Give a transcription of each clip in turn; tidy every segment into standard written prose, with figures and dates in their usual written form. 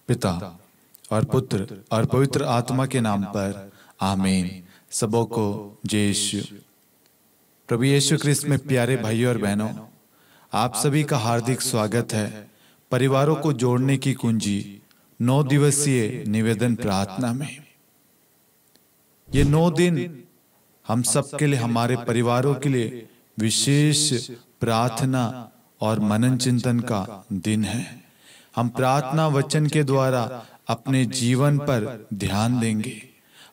पिता और पुत्र और पवित्र आत्मा के नाम पर आमीन। सबों को जय यीशु। प्रभु यीशु ख्रिस्त में प्यारे भाइयों और बहनों, आप सभी का हार्दिक स्वागत है परिवारों को जोड़ने की कुंजी 9 दिवसीय निवेदन प्रार्थना में। ये 9 दिन हम सब के लिए, हमारे परिवारों के लिए विशेष प्रार्थना और मनन चिंतन का दिन है। हम प्रार्थना वचन के द्वारा अपने जीवन पर ध्यान देंगे।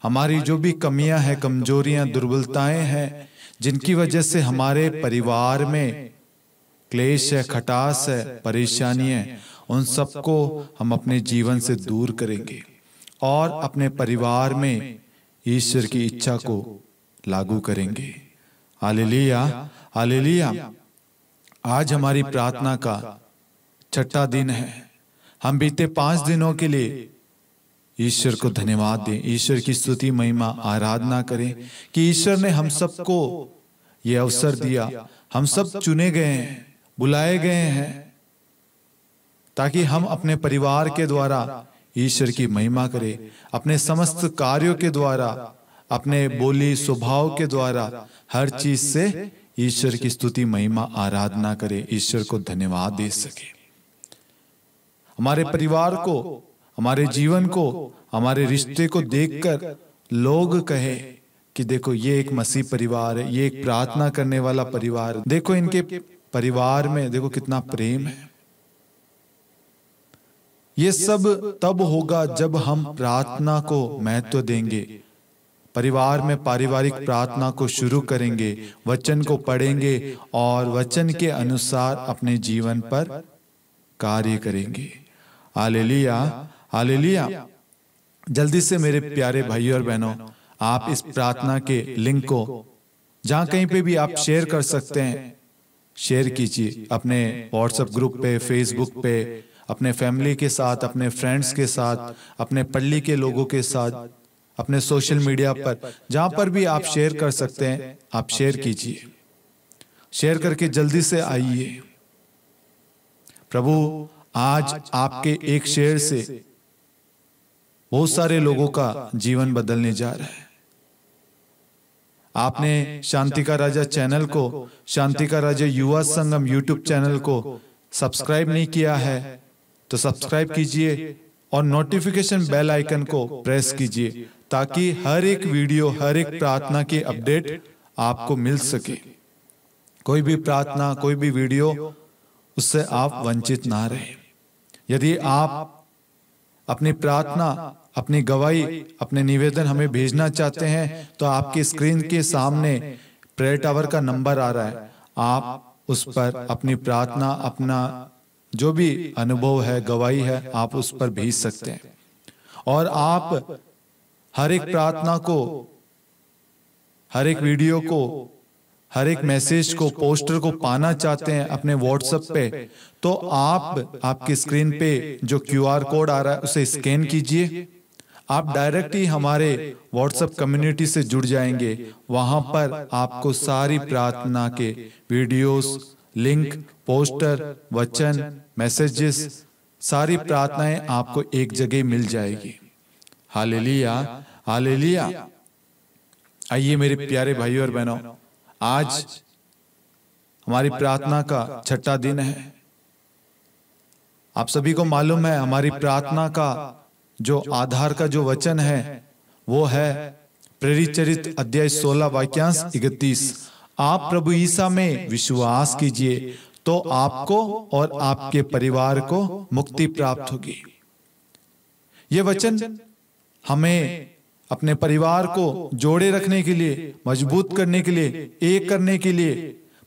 हमारी जो भी कमियां हैं, कमजोरियां, दुर्बलताएं हैं, जिनकी वजह से हमारे परिवार में क्लेश है, खटास है, परेशानी है, उन सबको हम अपने जीवन से दूर करेंगे और अपने परिवार में ईश्वर की इच्छा को लागू करेंगे। Hallelujah, hallelujah. आज हमारी प्रार्थना का 6ठा दिन है। हम बीते 5 दिनों के लिए ईश्वर को धन्यवाद दें, ईश्वर की स्तुति, महिमा, आराधना करें कि ईश्वर ने हम सबको ये अवसर दिया। हम सब चुने गए हैं, बुलाए गए हैं, ताकि हम अपने परिवार के द्वारा ईश्वर की महिमा करें, अपने समस्त कार्यों के द्वारा, अपने बोली स्वभाव के द्वारा, हर चीज से ईश्वर की स्तुति, महिमा, आराधना करें, ईश्वर को धन्यवाद दे सके। हमारे परिवार को, हमारे जीवन को, हमारे रिश्ते को देखकर लोग कहे कि देखो ये एक मसीह परिवार है, ये एक प्रार्थना करने वाला परिवार है, देखो इनके परिवार में देखो कितना प्रेम है। ये सब तब होगा जब हम प्रार्थना को महत्व देंगे, परिवार में पारिवारिक प्रार्थना को शुरू करेंगे, वचन को पढ़ेंगे और वचन के अनुसार अपने जीवन पर कार्य करेंगे। Hallelujah, hallelujah. जल्दी से मेरे प्यारे भाइयों और बहनों, आप इस प्रार्थना के लिंक को जहां कहीं पे भी आप शेयर कर सकते हैं, शेयर कीजिए। अपने व्हाट्सएप ग्रुप पे, फेसबुक पे, अपने फैमिली के साथ, अपने फ्रेंड्स के साथ, अपने पल्ली के लोगों के साथ, अपने सोशल मीडिया पर, जहां पर भी आप शेयर कर सकते हैं, आप शेयर कीजिए। शेयर करके जल्दी से आइए। प्रभु आज आपके एक शेयर से बहुत सारे लोगों का जीवन बदलने जा रहा है। आपने शांति का राजा चैनल को, शांति का राजा युवा संगम यूट्यूब चैनल को सब्सक्राइब नहीं किया है तो सब्सक्राइब कीजिए और नोटिफिकेशन बेल आइकन को प्रेस कीजिए, ताकि हर एक वीडियो, हर एक प्रार्थना की अपडेट आपको मिल सके। कोई भी प्रार्थना, कोई भी वीडियो, उससे आप वंचित ना रहे। यदि आप अपनी प्रार्थना, अपनी गवाही, अपने निवेदन हमें भेजना चाहते हैं तो आपकी स्क्रीन के सामने प्रेयर टावर का नंबर आ रहा है। आप उस पर अपनी प्रार्थना, अपना जो भी अनुभव है, गवाही है, आप उस पर भेज सकते हैं। और आप हर एक प्रार्थना को, हर एक वीडियो को, हर एक मैसेज को, पोस्टर को पाना चाहते हैं अपने व्हाट्सएप पे, तो आप आपकी स्क्रीन पे जो QR कोड आ रहा है उसे स्कैन कीजिए। आप डायरेक्ट ही हमारे व्हाट्सएप कम्युनिटी से जुड़ जाएंगे। वहां पर आपको सारी प्रार्थना के वीडियोस, लिंक, पोस्टर, वचन, मैसेजेस, सारी प्रार्थनाएं आपको एक जगह मिल जाएगी। Hallelujah, hallelujah. आइए मेरे प्यारे भाइयों और बहनों, आज हमारी प्रार्थना का 6ठा दिन है। आप सभी को मालूम है हमारी प्रार्थना का जो आधार का जो वचन है वो है प्रेरित चरित्र अध्याय 16 वाक्यांश 31। आप प्रभु ईसा में विश्वास कीजिए तो आपको और आपके परिवार को मुक्ति प्राप्त होगी। ये वचन हमें अपने परिवार को जोड़े रखने के लिए, मजबूत करने के लिए, एक करने के लिए,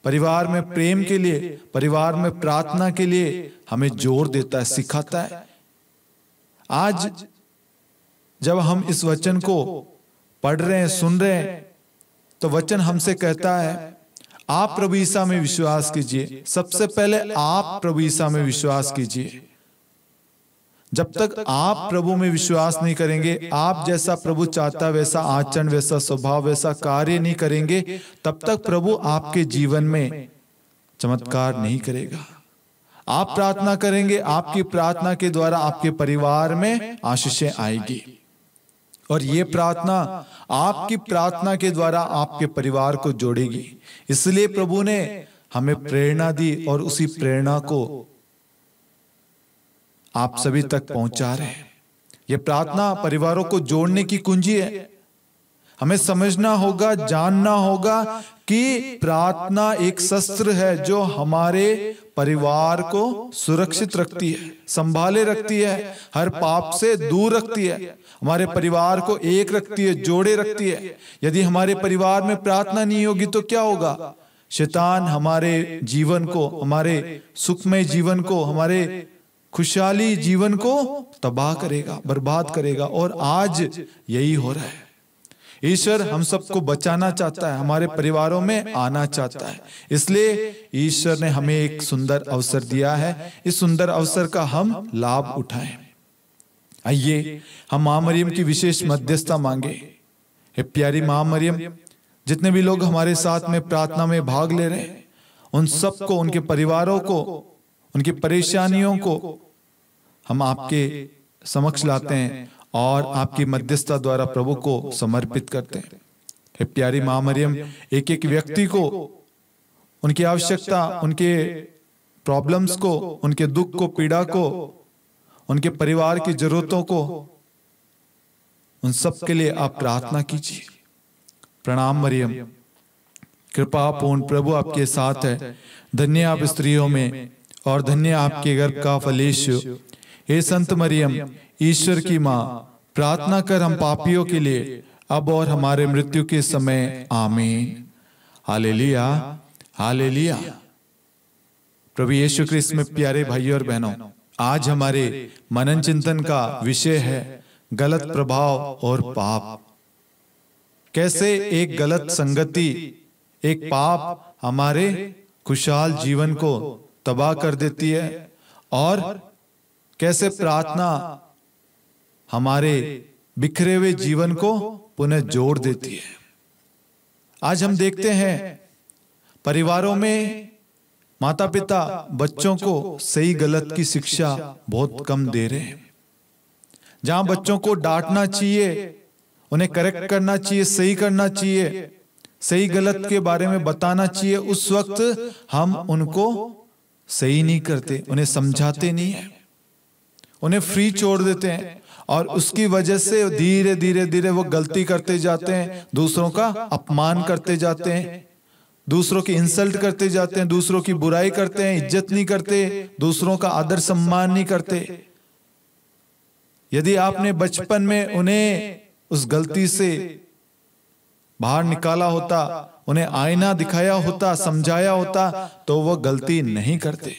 परिवार में प्रेम के लिए, परिवार में प्रार्थना के लिए हमें जोर देता है, सिखाता है। आज जब हम इस वचन को पढ़ रहे हैं, सुन रहे हैं, तो वचन हमसे कहता है आप प्रभु ईसा में विश्वास कीजिए। सबसे पहले आप प्रभु ईसा में विश्वास कीजिए। जब तक आप प्रभु में विश्वास नहीं करेंगे, आप जैसा प्रभु चाहता वैसा आचरण, वैसा स्वभाव, वैसा कार्य नहीं करेंगे, तब तक प्रभु आपके जीवन में चमत्कार नहीं करेगा। आप प्रार्थना करेंगे, आपकी प्रार्थना के द्वारा आपके परिवार में आशीषें आएगी। और ये प्रार्थना आपकी प्रार्थना के द्वारा आपके परिवार को जोड़ेगी। इसलिए प्रभु ने हमें प्रेरणा दी और उसी प्रेरणा को आप सभी तक पहुंचा रहे हैं। यह प्रार्थना परिवारों को जोड़ने की कुंजी है। हमें समझना होगा, जानना होगा कि प्रार्थना एक शस्त्र है जो हमारे परिवार को सुरक्षित रखती है, संभाले रखती है, हर पाप से दूर रखती है, हमारे परिवार को एक रखती है, जोड़े रखती है। यदि हमारे परिवार में प्रार्थना नहीं होगी तो क्या होगा? शैतान हमारे जीवन को, हमारे सुखमय जीवन को, हमारे खुशहाली जीवन को तबाह करेगा, बर्बाद करेगा। और आज यही हो रहा है। ईश्वर हम सबको बचाना चाहता है, हमारे परिवारों में आना चाहता है। इसलिए ईश्वर ने हमें एक सुंदर अवसर दिया है। इस सुंदर अवसर का हम लाभ उठाएं। आइए हम मां मरियम की विशेष मध्यस्थता मांगे। हे प्यारी मां मरियम, जितने भी लोग हमारे साथ में प्रार्थना में भाग ले रहे हैं, उन सबको, उनके परिवारों को, उनकी परेशानियों को हम आपके समक्ष लाते हैं और आपकी मध्यस्थता द्वारा प्रभु को समर्पित करते हैं। हे प्यारी मां मरियम, एक एक व्यक्ति को उनकी आवश्यकता, उनके प्रॉब्लम्स को, उनके दुख को, पीड़ा को, उनके परिवार की जरूरतों को, उन सब के लिए आप प्रार्थना कीजिए। प्रणाम मरियम, कृपा पूर्ण प्रभु आपके साथ है। धन्य आप स्त्रियों में और धन्य आपके गर्भ का फल यीशु। हे संत मरियम, ईश्वर की मां, प्रार्थना कर हम पापियों के लिए, अब और हमारे मृत्यु के समय। आमीन। Hallelujah, hallelujah. प्रभु यीशु क्रिस्त में प्यारे भाइयों और बहनों, आज हमारे मनन चिंतन का विषय है गलत प्रभाव और पाप। कैसे एक गलत संगति, एक पाप हमारे खुशहाल जीवन को तबाह कर देती है और कैसे प्रार्थना हमारे बिखरे हुए जीवन को पुनः जोड़ देती है। आज हम देखते हैं परिवारों में माता पिता बच्चों को सही गलत की शिक्षा बहुत कम दे रहे हैं। जहां बच्चों को डांटना चाहिए, उन्हें करेक्ट करना चाहिए, सही करना चाहिए, सही गलत के बारे में बताना चाहिए, उस वक्त हम उनको सही नहीं करते, उन्हें समझाते नहीं है, उन्हें फ्री छोड़ देते हैं। और उसकी वजह से धीरे धीरे धीरे वो गलती करते जाते हैं, दूसरों का अपमान करते जाते हैं, दूसरों की इंसल्ट करते जाते हैं, दूसरों की बुराई करते हैं, इज्जत नहीं करते, दूसरों का आदर सम्मान नहीं करते। यदि आपने बचपन में उन्हें उस गलती से बाहर निकाला होता, उन्हें आईना दिखाया होता, समझाया होता, तो वो गलती नहीं करते।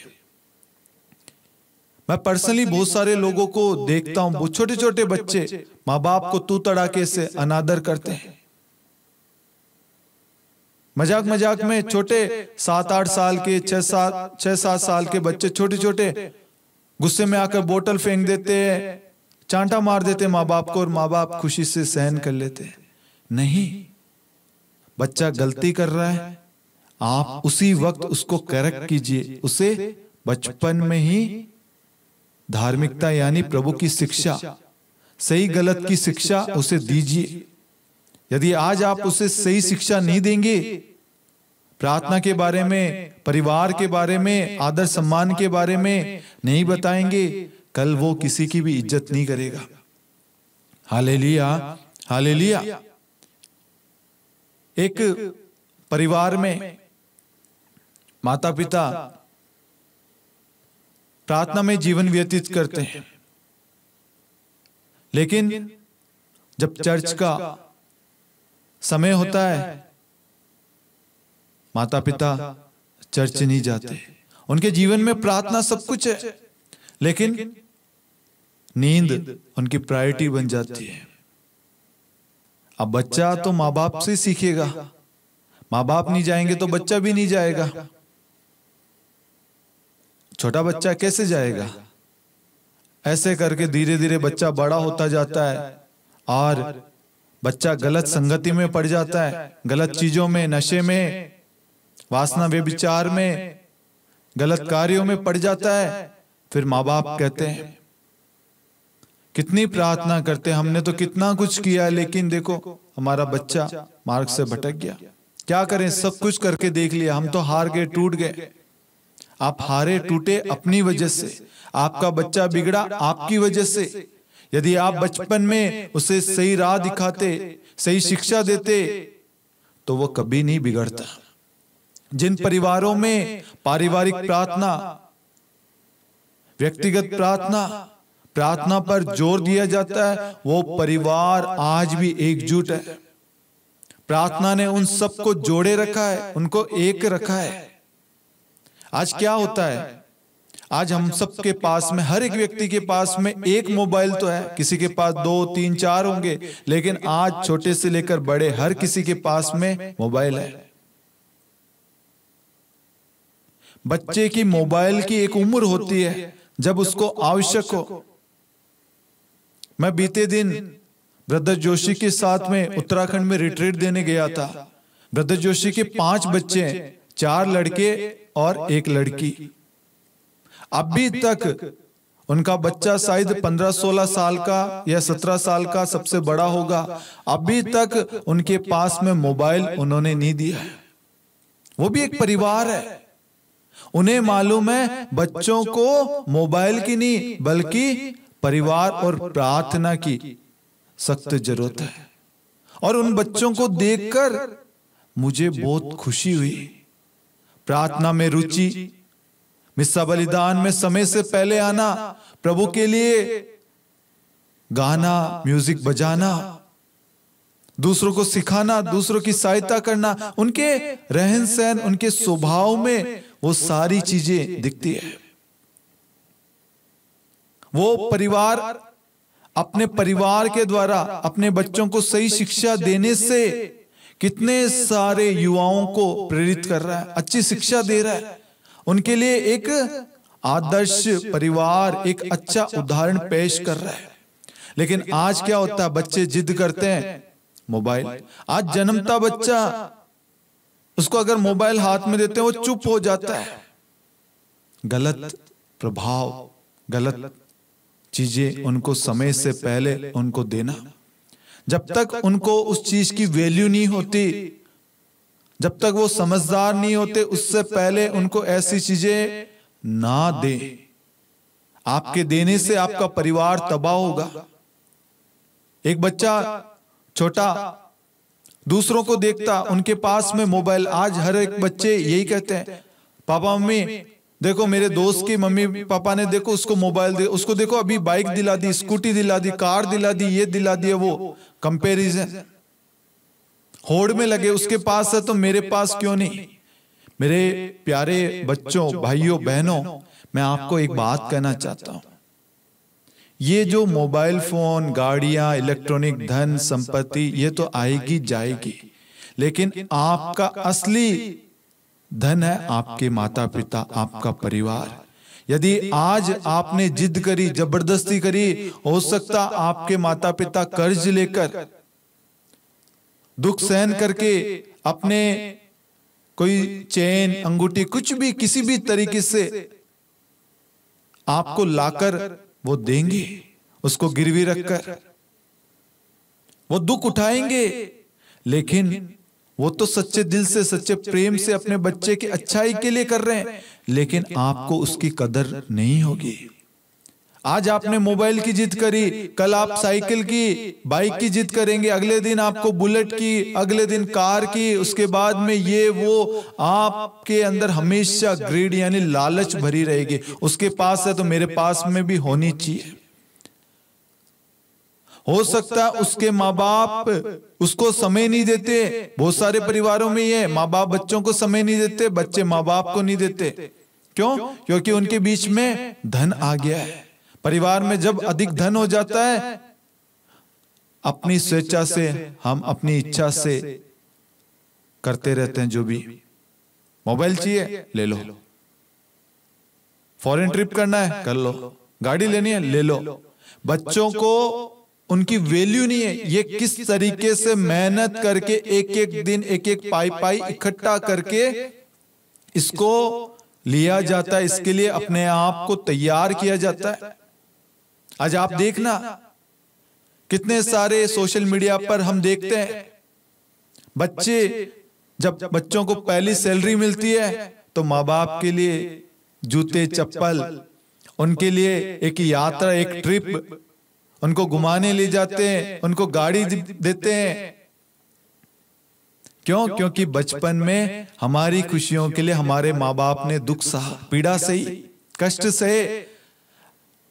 मैं पर्सनली बहुत सारे लोगों को देखता हूं, बहुत छोटे छोटे बच्चे माँ बाप को तू तड़ाके से अनादर करते हैं। मजाक मजाक में छोटे 7-8 साल के, 6-7 साल के बच्चे छोटे छोटे गुस्से में आकर बोतल फेंक देते हैं, चांटा मार देते माँ बाप को, और माँ बाप खुशी से सहन कर लेते हैं। नहीं, बच्चा गलती कर रहा है, आप उसी वक्त उसको करेक्ट कीजिए, उसे बचपन में ही धार्मिकता यानी प्रभु की शिक्षा, सही गलत की शिक्षा उसे दीजिए। यदि आज आप उसे सही शिक्षा नहीं देंगे, प्रार्थना के बारे में, परिवार के बारे में, आदर सम्मान के बारे में नहीं बताएंगे, कल वो किसी की भी इज्जत नहीं करेगा। Hallelujah, hallelujah. एक परिवार में माता पिता प्रार्थना में जीवन व्यतीत करते हैं, लेकिन जब चर्च का समय होता है, माता पिता चर्च नहीं जाते। उनके जीवन में प्रार्थना सब कुछ है, लेकिन नींद उनकी प्रायोरिटी बन जाती है। अब बच्चा तो माँ बाप से सीखेगा, माँ बाप नहीं जाएंगे तो बच्चा भी नहीं जाएगा। छोटा बच्चा कैसे जाएगा? ऐसे करके धीरे धीरे बच्चा बड़ा होता जाता है और बच्चा गलत संगति में पड़ जाता है, गलत चीजों में, नशे में, वासना व्यभिचार में, गलत कार्यों में पड़ जाता है, फिर माँ बाप कहते हैं कितनी प्रार्थना करते हैं, हमने तो कितना कुछ किया, लेकिन देखो हमारा बच्चा मार्ग से भटक गया। क्या करें, सब कुछ करके देख लिया, हम तो हार गए, टूट गए। आप हारे टूटे अपनी वजह से, आपका बच्चा बिगड़ा आपकी वजह से। यदि आप बचपन में उसे सही राह दिखाते, सही शिक्षा देते, तो वो कभी नहीं बिगड़ता। जिन परिवारों में पारिवारिक प्रार्थना, व्यक्तिगत प्रार्थना, प्रार्थना पर जोर दिया जाता है, वो परिवार आज भी एकजुट है। प्रार्थना ने उन सबको जोड़े रखा है, उनको एक रखा है। आज क्या होता है, आज हम सबके पास में, हर एक व्यक्ति के पास में एक मोबाइल तो है, किसी के पास 2, 3, 4 होंगे, लेकिन आज छोटे से लेकर बड़े हर किसी के पास में मोबाइल है। बच्चे की मोबाइल की एक उम्र होती है जब उसको आवश्यक हो। मैं बीते दिन ब्रदर जोशी के साथ में उत्तराखंड में रिट्रीट देने गया था। ब्रदर जोशी के 5 बच्चे हैं, 4 लड़के और 1 लड़की। अभी तक उनका बच्चा शायद 15-16 साल का या 17 साल का सबसे बड़ा होगा, अभी तक उनके पास में मोबाइल उन्होंने नहीं दिया है। वो भी एक परिवार है, उन्हें मालूम है बच्चों को मोबाइल की नहीं बल्कि परिवार और प्रार्थना की सख्त जरूरत है। और उन बच्चों को देखकर मुझे बहुत खुशी हुई। प्रार्थना में रुचि, मिस्सा बलिदान में समय से पहले आना, प्रभु के लिए गाना, म्यूजिक बजाना, दूसरों को सिखाना, दूसरों की सहायता करना, उनके रहन सहन, उनके स्वभाव में वो सारी चीजें दिखती है। वो परिवार अपने परिवार के द्वारा अपने बच्चों को सही शिक्षा देने से कितने सारे युवाओं को प्रेरित कर रहा है, अच्छी शिक्षा दे रहा है। उनके लिए एक आदर्श परिवार, एक अच्छा उदाहरण पेश कर रहा है। लेकिन आज क्या होता है, बच्चे जिद करते हैं मोबाइल। आज जन्मता बच्चा, उसको अगर मोबाइल हाथ में देते हैं वो चुप हो जाता है। गलत प्रभाव, गलत चीजें उनको समय से पहले उनको देना, जब तक उनको उस चीज की वैल्यू नहीं होती, जब तक वो समझदार नहीं होते, उससे पहले उनको ऐसी चीजें ना दे। आपके देने से आपका परिवार तबाह होगा। एक बच्चा छोटा दूसरों को देखता, उनके पास में मोबाइल। आज हर एक बच्चे यही कहते हैं, पापा मम्मी देखो मेरे दोस्त की मम्मी पापा ने देखो उसको मोबाइल दे, उसको देखो अभी बाइक दिला दी, स्कूटी दिला दी, कार दिला दी, ये दिला दिया। वो कंपैरिजन होड़ में लगे, उसके पास है तो मेरे पास क्यों नहीं। मेरे प्यारे बच्चों, भाइयों बहनों, मैं आपको एक बात कहना चाहता हूं। ये जो मोबाइल फोन, गाड़ियां, इलेक्ट्रॉनिक धन संपत्ति, ये तो आएगी जाएगी, लेकिन आपका असली धन है आपके माता पिता, आपका परिवार। यदि आज आपने जिद करी, जबरदस्ती करी, हो सकता आपके माता पिता कर्ज लेकर, दुख सहन करके अपने कोई चेन, अंगूठी, कुछ भी किसी भी तरीके से आपको लाकर वो देंगे, उसको गिरवी रखकर वो दुख उठाएंगे। लेकिन वो तो सच्चे दिल से, सच्चे प्रेम से अपने बच्चे की अच्छाई के लिए कर रहे हैं, लेकिन आपको उसकी कदर नहीं होगी। आज आपने मोबाइल की जिद करी, कल आप साइकिल की, बाइक की जिद करेंगे, अगले दिन आपको बुलेट की, अगले दिन कार की, उसके बाद में ये वो। आपके अंदर हमेशा ग्रीड यानी लालच भरी रहेगी। उसके पास है तो मेरे पास में भी होनी चाहिए। हो सकता है उसके माँ बाप उसको समय नहीं देते। बहुत सारे परिवारों में ये माँ बाप बच्चों को समय नहीं देते, बच्चे माँ बाप को नहीं देते। क्यों? क्योंकि उनके बीच में धन आ गया है। परिवार में जब अधिक धन हो जाता है, अपनी स्वेच्छा से, हम अपनी इच्छा से करते रहते हैं। जो भी मोबाइल चाहिए ले लो, फॉरेन ट्रिप करना है कर लो, गाड़ी लेनी है ले लो। बच्चों को उनकी वैल्यू नहीं है। ये किस तरीके से मेहनत करके एक एक दिन एक एक पाई पाई इकट्ठा करके इसको लिया जाता है, इसके लिए अपने आप को तैयार किया जाता है। आज आप देखना कितने सारे सोशल मीडिया पर हम देखते हैं, बच्चे जब बच्चों को पहली सैलरी मिलती है तो माँ बाप के लिए जूते चप्पल, उनके लिए एक यात्रा, एक ट्रिप, उनको घुमाने ले जाते हैं, उनको गाड़ी देते हैं। क्यों? क्योंकि बचपन में हमारी खुशियों के लिए हमारे माँ बाप ने दुख सहा, पीड़ा सही, कष्ट सहे,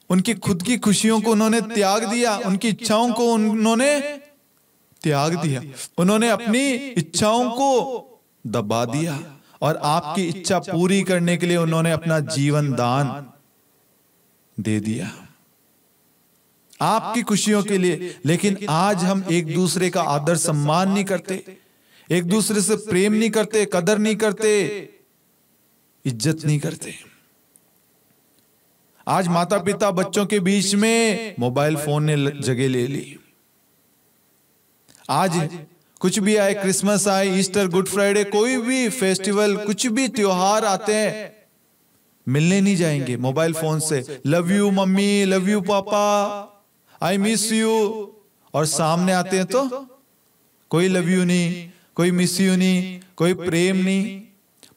उनकी खुद की खुशियों को उन्होंने त्याग दिया, उनकी इच्छाओं को उन्होंने त्याग दिया, उन्होंने अपनी इच्छाओं को दबा दिया और आपकी इच्छा पूरी करने के लिए उन्होंने अपना जीवन दान दे दिया आपकी खुशियों के लिए। लेकिन आज हम एक दूसरे का आदर सम्मान नहीं करते, एक दूसरे से प्रेम नहीं करते, कदर नहीं करते, इज्जत नहीं करते। आज माता पिता बच्चों के बीच में मोबाइल फोन ने जगह ले ली। आज कुछ भी आए, क्रिसमस आए, ईस्टर, गुड फ्राइडे, कोई भी फेस्टिवल, कुछ भी त्योहार आते हैं, मिलने नहीं जाएंगे मोबाइल फोन से। Love you mummy, love you पापा, आई मिस यू। और सामने आते हैं तो कोई लव यू नहीं, कोई मिस यू नहीं, कोई प्रेम नहीं।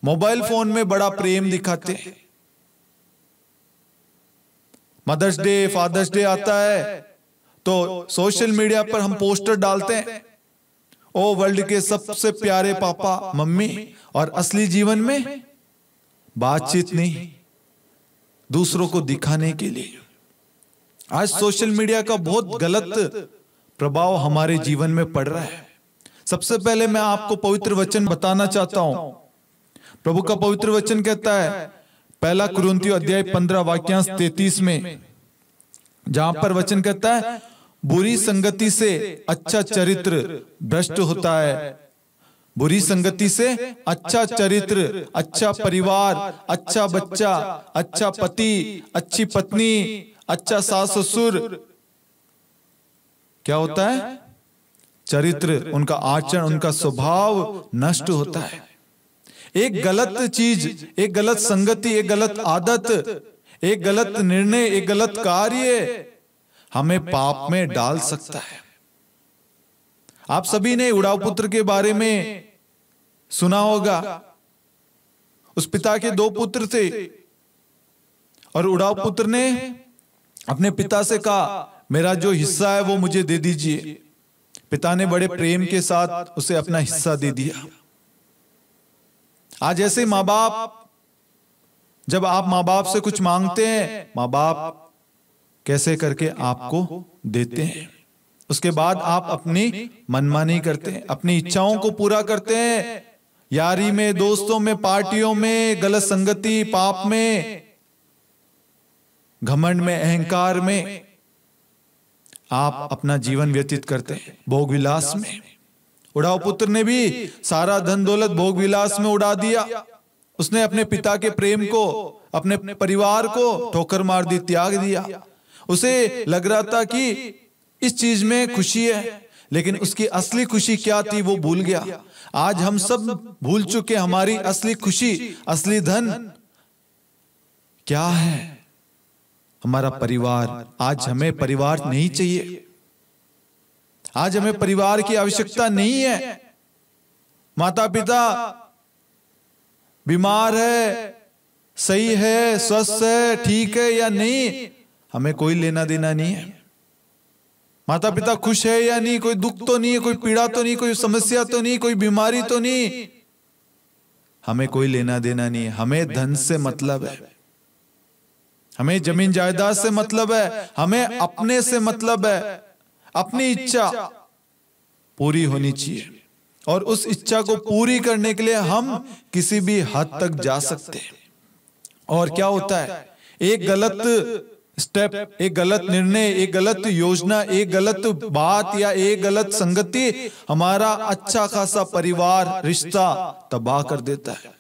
मोबाइल फोन में बड़ा प्रेम दिखाते हैं। मदर्स डे, फादर्स डे आता है तो सोशल मीडिया पर हम पोस्टर डालते हैं, ओ वर्ल्ड के सबसे प्यारे पापा मम्मी, और असली जीवन में बातचीत नहीं, दूसरों को दिखाने के लिए। आज सोशल मीडिया का बहुत गलत प्रभाव हमारे जीवन में पड़ रहा है। सबसे पहले मैं आपको पवित्र वचन बताना चाहता हूं। प्रभु का पवित्र वचन कहता है, पहला कुरिन्थियों अध्याय 15 वाक्यांश 33 में, जहां पर वचन कहता है, बुरी संगति से अच्छा चरित्र भ्रष्ट होता है। बुरी संगति से अच्छा चरित्र, अच्छा परिवार, अच्छा बच्चा, अच्छा पति, अच्छी पत्नी, अच्छा सास ससुर, क्या होता है? चरित्र, उनका आचरण, उनका स्वभाव नष्ट होता है। एक गलत चीज, एक गलत संगति, एक गलत आदत, एक गलत निर्णय, एक गलत कार्य हमें पाप में डाल सकता है। आप सभी ने उड़ाऊ पुत्र के बारे में सुना होगा। उस पिता के 2 पुत्र थे और उड़ाऊ पुत्र ने अपने पिता से कहा, मेरा जो हिस्सा है वो मुझे दे दीजिए। पिता ने बड़े प्रेम के साथ उसे अपना हिस्सा दे दिया। आज ऐसे माँ बाप, जब आप माँ बाप से कुछ मांगते हैं, माँ बाप कैसे करके आपको देते हैं, उसके बाद आप अपनी मनमानी करते हैं, अपनी इच्छाओं को पूरा करते हैं। यारी में, दोस्तों में, पार्टियों में, गलत संगति, पाप में, घमंड में, अहंकार में आप अपना जीवन व्यतीत करते हैं, भोग विलास में। उड़ाऊ पुत्र ने भी सारा धन दौलत भोग विलास में उड़ा दिया। उसने अपने पिता के प्रेम को, अपने परिवार को ठोकर मार दी, त्याग दिया। उसे लग रहा था कि इस चीज में खुशी है, लेकिन उसकी असली खुशी क्या थी वो भूल गया। आज हम सब भूल चुके, हमारी असली खुशी, असली धन क्या है? हमारा परिवार। आज हमें परिवार नहीं चाहिए, आज हमें परिवार की आवश्यकता नहीं है। माता पिता बीमार है, सही है, स्वस्थ है, ठीक है या नहीं, हमें कोई लेना देना नहीं है। माता पिता खुश है या नहीं, कोई दुख तो नहीं है, कोई पीड़ा तो नहीं, कोई समस्या तो नहीं, कोई बीमारी तो नहीं, हमें कोई लेना देना नहीं है। हमें धन से मतलब है, हमें जमीन जायदाद से मतलब है, हमें अपने से मतलब है। अपनी इच्छा पूरी होनी चाहिए और उस इच्छा को पूरी करने के लिए हम किसी भी हद तक जा सकते हैं। और क्या होता है, एक गलत स्टेप, एक गलत निर्णय, एक गलत योजना, एक गलत बात या एक गलत संगति हमारा अच्छा खासा परिवार, रिश्ता तबाह कर देता है।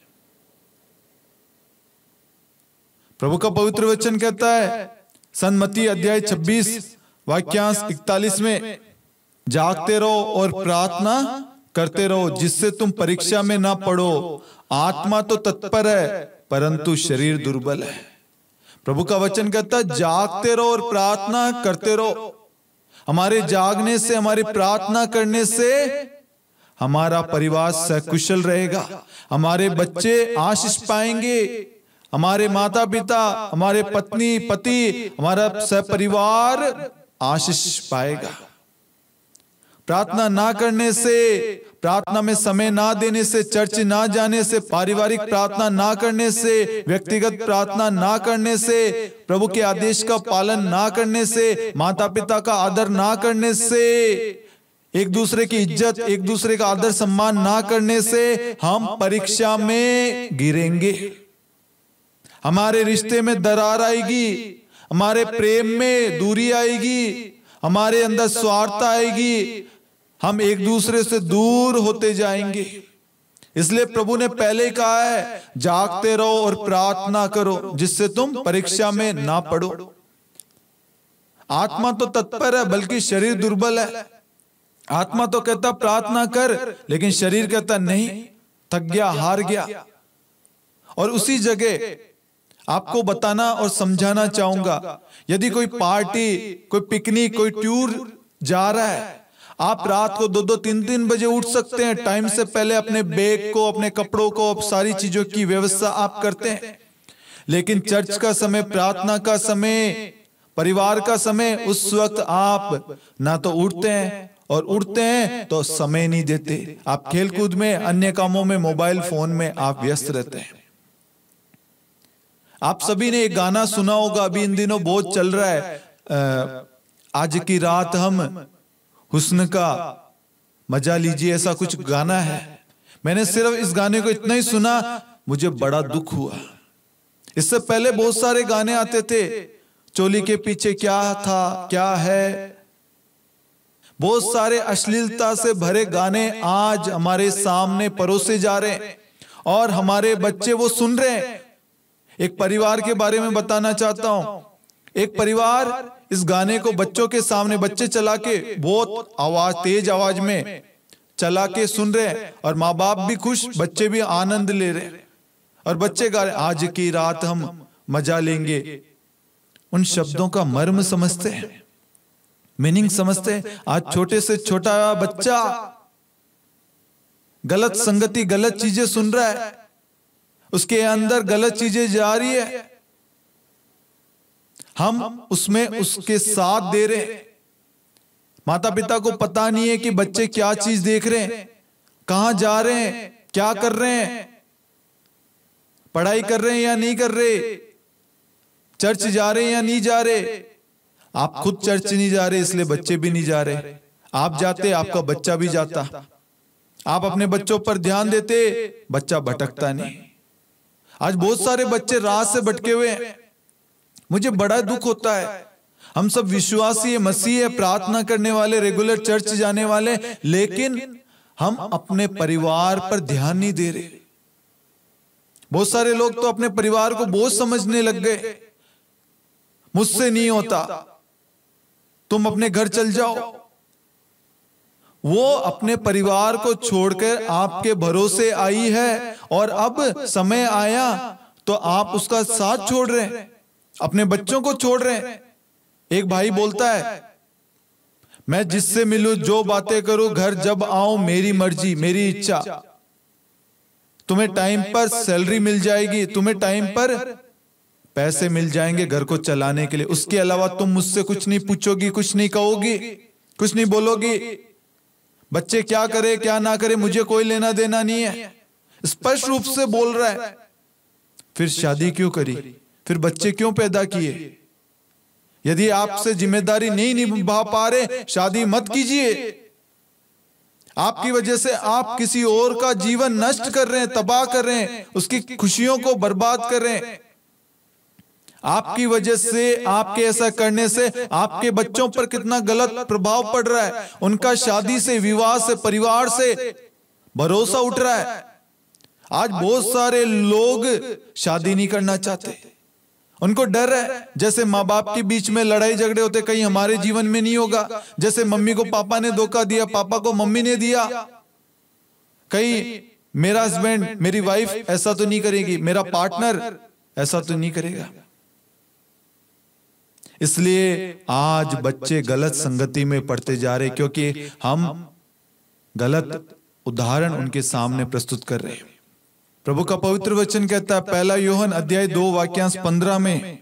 प्रभु का पवित्र वचन कहता है, सन्मति अध्याय 26 वाक्यांश 41 में, जागते रहो और प्रार्थना करते रहो जिससे तुम परीक्षा में ना पड़ो। आत्मा तो तत्पर है परंतु शरीर दुर्बल है। प्रभु का वचन कहता है जागते रहो और प्रार्थना करते रहो। हमारे जागने से, हमारी प्रार्थना करने से हमारा परिवार सकुशल रहेगा, हमारे बच्चे आशीष पाएंगे, हमारे माता पिता, हमारे पत्नी पति, हमारा सहपरिवार आशीष पाएगा। प्रार्थना ना करने से, प्रार्थना में समय ना देने से, चर्च ना जाने से, पारिवारिक प्रार्थना ना करने से, व्यक्तिगत प्रार्थना ना करने से, प्रभु के आदेश का पालन ना करने से, माता पिता का आदर ना करने से, एक दूसरे की इज्जत, एक दूसरे का आदर सम्मान ना करने से हम परीक्षा में गिरेंगे। हमारे रिश्ते में दरार आएगी, हमारे प्रेम में दूरी आएगी, हमारे अंदर स्वार्थ आएगी, हम एक दूसरे से दूर होते जाएंगे। इसलिए प्रभु ने पहले कहा है जागते रहो और प्रार्थना करो जिससे तुम परीक्षा में ना पड़ो। आत्मा तो तत्पर है बल्कि शरीर दुर्बल है। आत्मा तो कहता प्रार्थना कर, लेकिन शरीर कहता नहीं, थक गया, हार गया। और उसी जगह आपको बताना और समझाना चाहूंगा, यदि कोई पार्टी, कोई पिकनिक, कोई टूर जा रहा है, आप रात को 2-2, 3-3 बजे उठ सकते हैं। टाइम से पहले अपने बैग को, अपने कपड़ों को, सारी चीजों की व्यवस्था आप करते हैं। लेकिन चर्च का समय, प्रार्थना का समय, परिवार का समय, उस वक्त आप ना तो उठते हैं, और उठते हैं तो समय नहीं देते। आप खेलकूद में, अन्य कामों में, मोबाइल फोन में आप व्यस्त रहते हैं। आप सभी ने एक गाना सुना होगा, अभी इन दिनों बहुत चल रहा है, आज की रात हम हुस्न का मजा लीजिए, ऐसा कुछ गाना है। मैंने सिर्फ इस गाने को इतना ही सुना, मुझे बड़ा दुख हुआ। इससे पहले बहुत सारे गाने आते थे, चोली के पीछे क्या था, क्या है, बहुत सारे अश्लीलता से भरे गाने आज हमारे सामने परोसे जा रहे हैं और हमारे बच्चे वो सुन रहे हैं। एक परिवार के बारे में बताना चाहता हूं। एक परिवार इस गाने को बच्चों के सामने, बच्चे चला के बहुत आवाज, तेज आवाज में चला के सुन रहे हैं, और माँ बाप भी खुश, बच्चे भी आनंद ले रहे हैं, और बच्चे गा रहे आज की रात हम मजा लेंगे। उन शब्दों का मर्म समझते हैं, मीनिंग समझते हैं। आज छोटे से छोटा बच्चा गलत संगति, गलत चीजें सुन रहा है, उसके अंदर गलत चीजें जा रही है, हम उसमें उसके साथ दे रहे हैं। माता पिता को पता नहीं है कि बच्चे क्या चीज देख रहे हैं, कहां जा रहे हैं, क्या कर रहे हैं, पढ़ाई कर रहे हैं या नहीं कर रहे, चर्च जा रहे हैं या नहीं जा रहे। आप खुद चर्च नहीं जा रहे, इसलिए बच्चे भी नहीं जा रहे। आप जाते, आपका बच्चा भी जाता। आप अपने बच्चों पर ध्यान देते, बच्चा भटकता नहीं। आज बहुत सारे बच्चे राह से भटके हुए हैं। मुझे बड़ा दुख होता है। हम सब विश्वासी है, मसीह है, प्रार्थना करने वाले, रेगुलर चर्च जाने वाले, लेकिन हम अपने परिवार पर ध्यान नहीं दे रहे। बहुत सारे लोग तो अपने परिवार को बोझ समझने लग गए। मुझसे नहीं होता, तुम अपने घर चल जाओ। वो अपने परिवार को छोड़कर आपके भरोसे आई है, और अब समय आया तो आप उसका साथ छोड़ रहे हैं, अपने बच्चों को छोड़ रहे हैं। एक भाई बोलता है, मैं जिससे मिलूं, जो बातें करूं, घर जब आऊं, मेरी मर्जी, मेरी इच्छा। तुम्हें टाइम पर सैलरी मिल जाएगी, तुम्हें टाइम पर पैसे मिल जाएंगे घर को चलाने के लिए, उसके अलावा तुम मुझसे कुछ नहीं पूछोगी, कुछ नहीं कहोगी, कुछ नहीं बोलोगी। बच्चे क्या करे क्या ना करे, मुझे कोई लेना देना नहीं है, स्पष्ट रूप से बोल रहा है। फिर शादी क्यों करी, फिर बच्चे क्यों पैदा किए? यदि आपसे जिम्मेदारी नहीं निभा पा रहे, शादी मत कीजिए। आपकी वजह से आप किसी और का जीवन नष्ट कर रहे हैं, तबाह कर रहे हैं, उसकी खुशियों को बर्बाद कर रहे हैं। आपकी वजह से, आपके ऐसा करने से आपके बच्चों पर कितना गलत प्रभाव पड़ रहा है। उनका शादी से, विवाह से, परिवार से भरोसा उठ रहा है। आज बहुत सारे लोग शादी नहीं करना चाहते, उनको डर है। जैसे माँ बाप के बीच में लड़ाई झगड़े होते, कहीं हमारे जीवन में नहीं होगा। जैसे मम्मी को पापा ने धोखा दिया, पापा को मम्मी ने दिया, कहीं मेरा हस्बैंड, मेरी वाइफ ऐसा तो नहीं करेगी, मेरा पार्टनर ऐसा तो नहीं करेगा। इसलिए आज बच्चे गलत संगति में पड़ते जा रहे, क्योंकि हम गलत उदाहरण उनके सामने प्रस्तुत कर रहे हैं। प्रभु का पवित्र वचन कहता है, 1 यूहन्ना अध्याय 2 वाक्यांश 15 में,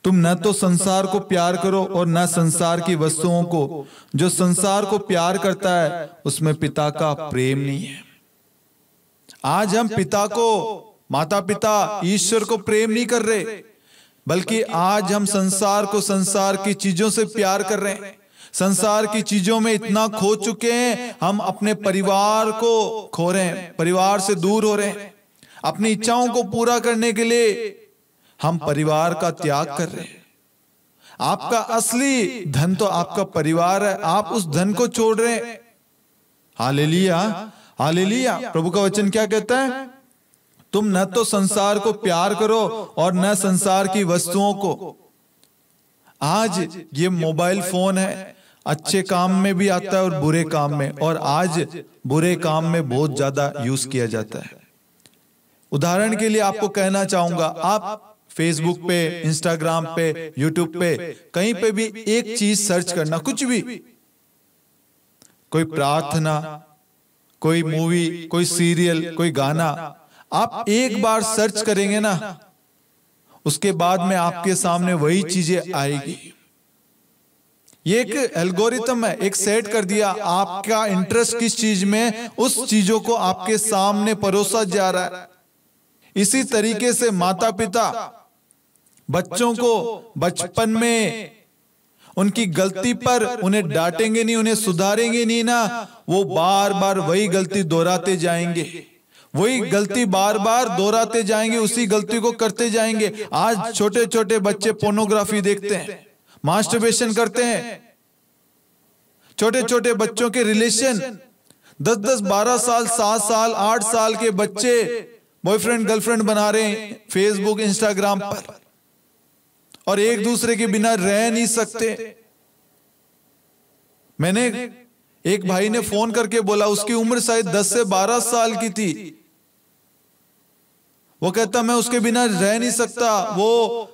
तुम न तो संसार को प्यार करो और न संसार की वस्तुओं को। जो संसार को प्यार करता है उसमें पिता का प्रेम नहीं है। आज हम पिता को, माता पिता, ईश्वर को प्रेम नहीं कर रहे, बल्कि आज हम संसार को, संसार की चीजों से प्यार कर रहे हैं। संसार की चीजों में इतना खो चुके हैं, हम अपने परिवार को खो रहे हैं, परिवार से दूर हो रहे हैं। अपनी इच्छाओं को पूरा करने के लिए हम परिवार का त्याग कर रहे हैं। आपका असली धन तो आपका परिवार है, आप उस धन को छोड़ रहे हैं। Hallelujah, hallelujah. प्रभु का वचन क्या कहता है? तुम न तो संसार को प्यार करो और न संसार की वस्तुओं को। आज ये मोबाइल फोन है, अच्छे काम में भी आता है और बुरे काम में, और आज बुरे काम में बहुत ज्यादा यूज किया जाता है। उदाहरण के लिए आपको कहना चाहूंगा, आप फेसबुक पे, इंस्टाग्राम पे, यूट्यूब पे, कहीं पे भी एक चीज सर्च करना, कुछ भी, कोई प्रार्थना, कोई मूवी, कोई सीरियल, कोई गाना, आप एक बार सर्च करेंगे ना, उसके बाद में आपके सामने वही चीजें आएगी। ये एक एल्गोरिथम है, एक सेट कर दिया, आपका इंटरेस्ट किस चीज में, उस चीजों को आपके सामने परोसा जा रहा है। इसी तरीके से माता पिता बच्चों को बचपन में उनकी गलती पर उन्हें डांटेंगे नहीं, उन्हें सुधारेंगे नहीं ना, वो बार बार वही गलती दोहराते जाएंगे, वही गलती बार बार दोहराते जाएंगे, उसी गलती को करते जाएंगे। आज छोटे छोटे बच्चे पोर्नोग्राफी देखते हैं, मास्टरबेशन करते हैं। छोटे छोटे बच्चों के रिलेशन, 10-10, 12 साल, 7 साल, 8 साल के बच्चे बॉयफ्रेंड गर्लफ्रेंड बना रहे हैं फेसबुक, इंस्टाग्राम पर, और एक दूसरे के बिना रह नहीं सकते। मैंने, एक भाई ने फोन करके बोला, उसकी उम्र शायद 10 से 12 साल की थी, वो कहता मैं उसके बिना रह नहीं सकता, वो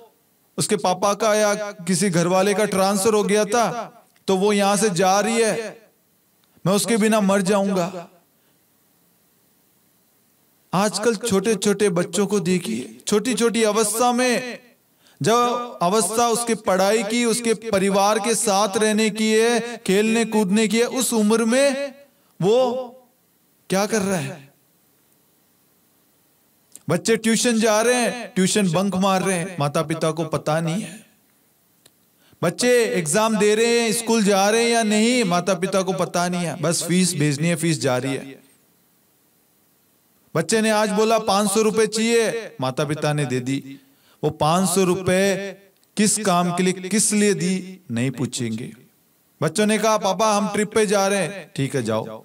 उसके पापा का या किसी घर वाले का ट्रांसफर हो गया था, तो वो यहां से जा रही है, मैं उसके बिना मर जाऊंगा। आजकल छोटे छोटे बच्चों को देखिए, छोटी छोटी अवस्था में, जब अवस्था उसके पढ़ाई की, उसके परिवार के साथ रहने की है, खेलने कूदने की है, उस उम्र में वो क्या कर रहा है? बच्चे ट्यूशन जा रहे हैं, ट्यूशन बंक मार रहे हैं, माता पिता को पता नहीं है। बच्चे एग्जाम दे रहे हैं, स्कूल जा रहे हैं या नहीं, माता पिता को पता नहीं है, बस फीस भेजनी है, फीस जा रही है। बच्चे ने आज बोला 500 रुपए चाहिए, माता पिता ने दे दी। वो 500 रुपए किस काम के लिए, किस लिए दी, नहीं पूछेंगे। बच्चों ने कहा पापा हम ट्रिप पे जा रहे हैं, ठीक है जाओ।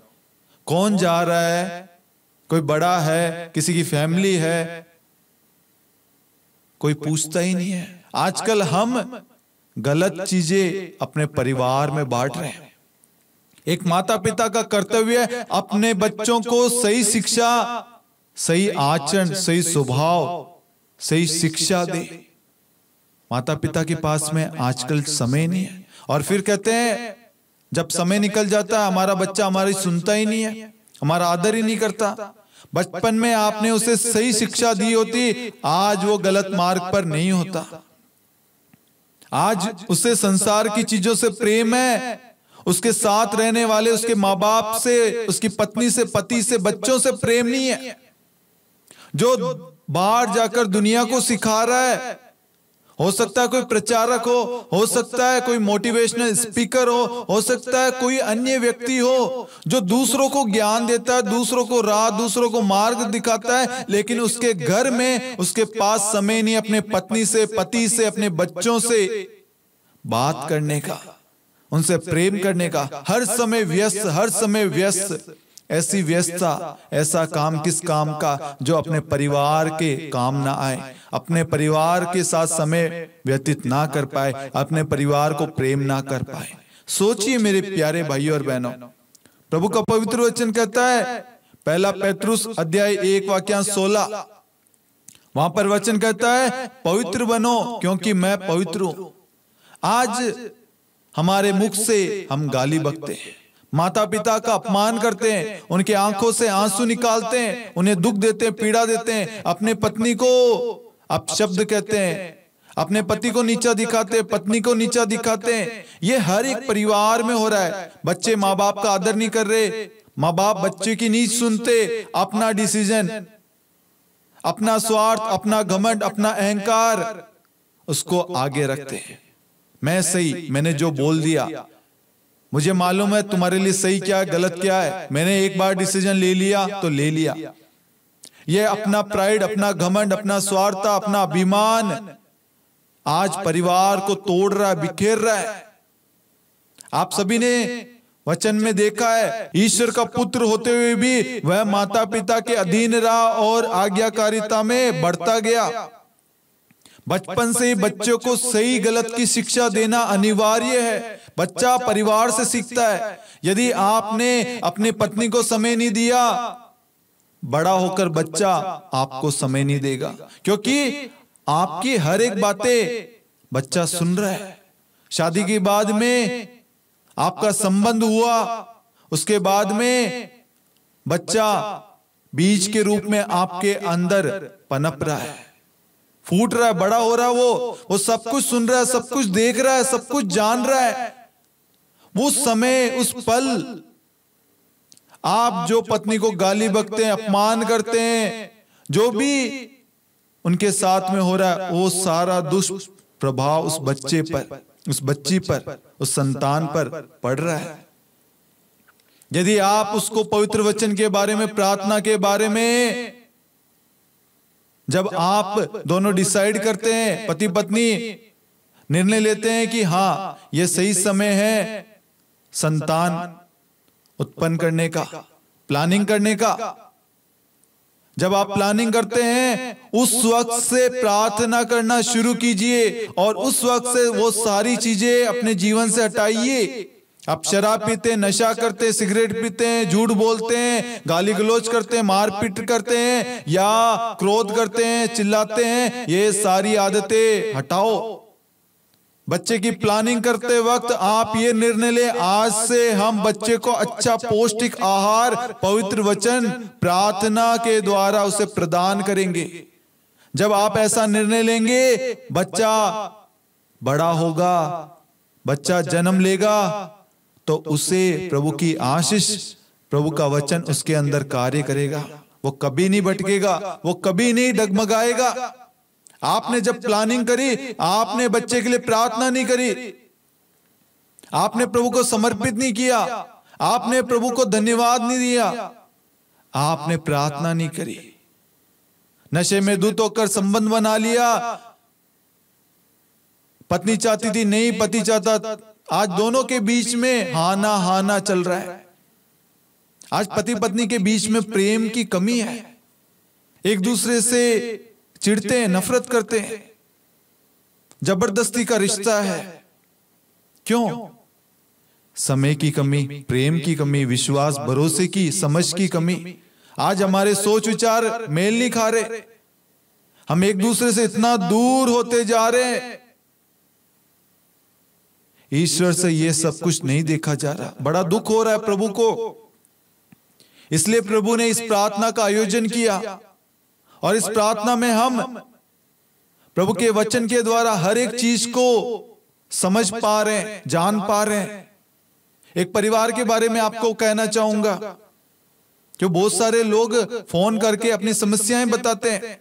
कौन जा रहा है? कोई बड़ा है, किसी की फैमिली है, कोई पूछता ही नहीं है। आजकल हम गलत चीजें अपने परिवार में बांट रहे हैं। एक माता पिता का कर्तव्य है अपने बच्चों को सही शिक्षा, सही आचरण, सही स्वभाव, सही शिक्षा दे। माता पिता के पास में आजकल समय नहीं है, और फिर कहते हैं जब समय निकल जाता है हमारा बच्चा हमारी सुनता ही नहीं है, हमारा आदर ही नहीं करता। बचपन में आपने उसे सही शिक्षा दी होती, आज वो गलत मार्ग पर नहीं होता। आज उसे संसार की चीजों से प्रेम है, उसके साथ रहने वाले उसके माँ बाप से, उसकी पत्नी से, पति से, बच्चों से प्रेम नहीं है। जो बाहर जाकर दुनिया को सिखा रहा है, हो सकता है कोई प्रचारक हो सकता है कोई मोटिवेशनल स्पीकर हो सकता है कोई अन्य व्यक्ति हो जो दूसरों को ज्ञान देता है, दूसरों को राह, दूसरों को मार्ग दिखाता है, लेकिन उसके घर में उसके पास समय नहीं अपने पत्नी से, पति से, अपने बच्चों से बात करने का, उनसे प्रेम करने का। हर समय व्यस्त, हर समय व्यस्त। ऐसी व्यस्तता, ऐसा काम किस काम का जो अपने परिवार के काम ना आए, अपने परिवार के साथ समय व्यतीत ना कर पाए, अपने परिवार को प्रेम ना कर पाए। सोचिए मेरे प्यारे भाइयों और बहनों, प्रभु का पवित्र वचन कहता है पहला पेत्रुस अध्याय 1 वाक्यांश 16, वहां पर वचन कहता है पवित्र बनो क्योंकि मैं पवित्र हूं। आज हमारे मुख से हम गाली बकते हैं, माता पिता का अपमान करते हैं, उनके आंखों से आंसू निकालते हैं, उन्हें दुख देते हैं, पीड़ा देते हैं, अपने पत्नी को अपशब्द कहते हैं, अपने पति को नीचा दिखाते हैं, पत्नी को नीचा दिखाते हैं। ये हर एक परिवार में हो रहा है। बच्चे माँ बाप का आदर नहीं कर रहे, माँ बाप बच्चे की नहीं सुनते, अपना डिसीजन, अपना स्वार्थ, अपना घमंड, अपना अहंकार उसको आगे रखते हैं। मैं सही, मैंने जो बोल दिया, मुझे मालूम है तुम्हारे लिए सही क्या है गलत क्या है, मैंने एक बार डिसीजन ले लिया तो ले लिया। ये अपना प्राइड, अपना घमंड, अपना स्वार्थ, अपना अभिमान आज परिवार को तोड़ रहा है, बिखेर रहा है। आप सभी ने वचन में देखा है, ईश्वर का पुत्र होते हुए भी वह माता पिता के अधीन रहा और आज्ञाकारिता में बढ़ता गया। बचपन से ही बच्चों को सही गलत की शिक्षा देना अनिवार्य है। बच्चा परिवार से सीखता है। यदि आपने अपनी पत्नी को समय नहीं दिया, बड़ा होकर बच्चा आपको समय नहीं देगा, क्योंकि आपकी हर एक बातें बच्चा सुन रहा है। शादी के बाद में आपका संबंध हुआ, उसके बाद में बच्चा बीज के रूप में आपके अंदर पनप रहा है, फूट रहा है, बड़ा हो रहा है। वो सब कुछ सुन रहा है, सब कुछ देख रहा है, सब कुछ जान रहा है। वो समय, उस पल आप जो पत्नी को गाली बकते हैं, अपमान करते हैं, जो भी उनके साथ में हो रहा है, वो सारा दुष्प्रभाव उस बच्चे पर, उस बच्ची पर, उस संतान पर पड़ रहा है। यदि आप उसको पवित्र वचन के बारे में, प्रार्थना के बारे में, जब आप दोनों डिसाइड करते हैं, पति पत्नी निर्णय लेते हैं कि हाँ ये सही समय है संतान उत्पन्न करने का, प्लानिंग करने का, जब आप प्लानिंग करते हैं उस वक्त से प्रार्थना करना शुरू कीजिए और उस वक्त से वो सारी चीजें अपने जीवन से हटाइए। आप शराब पीते हैं, नशा करते हैं, सिगरेट पीते हैं, झूठ बोलते हैं, गाली गलौज करते हैं, मारपीट करते हैं या क्रोध करते हैं, चिल्लाते हैं, ये सारी आदतें हटाओ। बच्चे की प्लानिंग करते वक्त आप ये निर्णय ले, आज से हम बच्चे को अच्छा पौष्टिक आहार, पवित्र वचन, प्रार्थना के द्वारा उसे प्रदान करेंगे। जब आप ऐसा निर्णय लेंगे, बच्चा बड़ा होगा, बच्चा जन्म लेगा, तो उसे प्रभु की आशीष, प्रभु का वचन उसके अंदर कार्य करेगा। वो कभी नहीं भटकेगा, वो कभी नहीं डगमगाएगा। आपने जब प्लानिंग करी, आपने बच्चे के लिए प्रार्थना नहीं करी, आपने प्रभु को समर्पित नहीं किया, आपने प्रभु को धन्यवाद नहीं दिया, आपने प्रार्थना नहीं करी, नशे में धुत होकर संबंध बना लिया। पत्नी चाहती थी, नहीं पति चाहता, आज दोनों के बीच में हाना हाना चल रहा है। आज पति पत्नी के बीच में प्रेम की कमी है, एक दूसरे से चिढ़ते हैं, नफरत करते हैं, जबरदस्ती का रिश्ता है। क्यों? समय की कमी, प्रेम की कमी, विश्वास, भरोसे की, समझ की कमी। आज हमारे सोच विचार मेल नहीं खा रहे, हम एक दूसरे से इतना दूर होते जा रहे हैं। ईश्वर से ये सब कुछ नहीं देखा जा रहा, बड़ा दुख हो रहा है प्रभु को। इसलिए प्रभु ने इस प्रार्थना का आयोजन किया और इस प्रार्थना में हम प्रभु के वचन के द्वारा हर एक चीज को समझ पा रहे हैं, जान पा रहे हैं। एक परिवार के बारे में आपको कहना चाहूंगा कि बहुत सारे लोग फोन करके अपनी समस्याएं बताते हैं।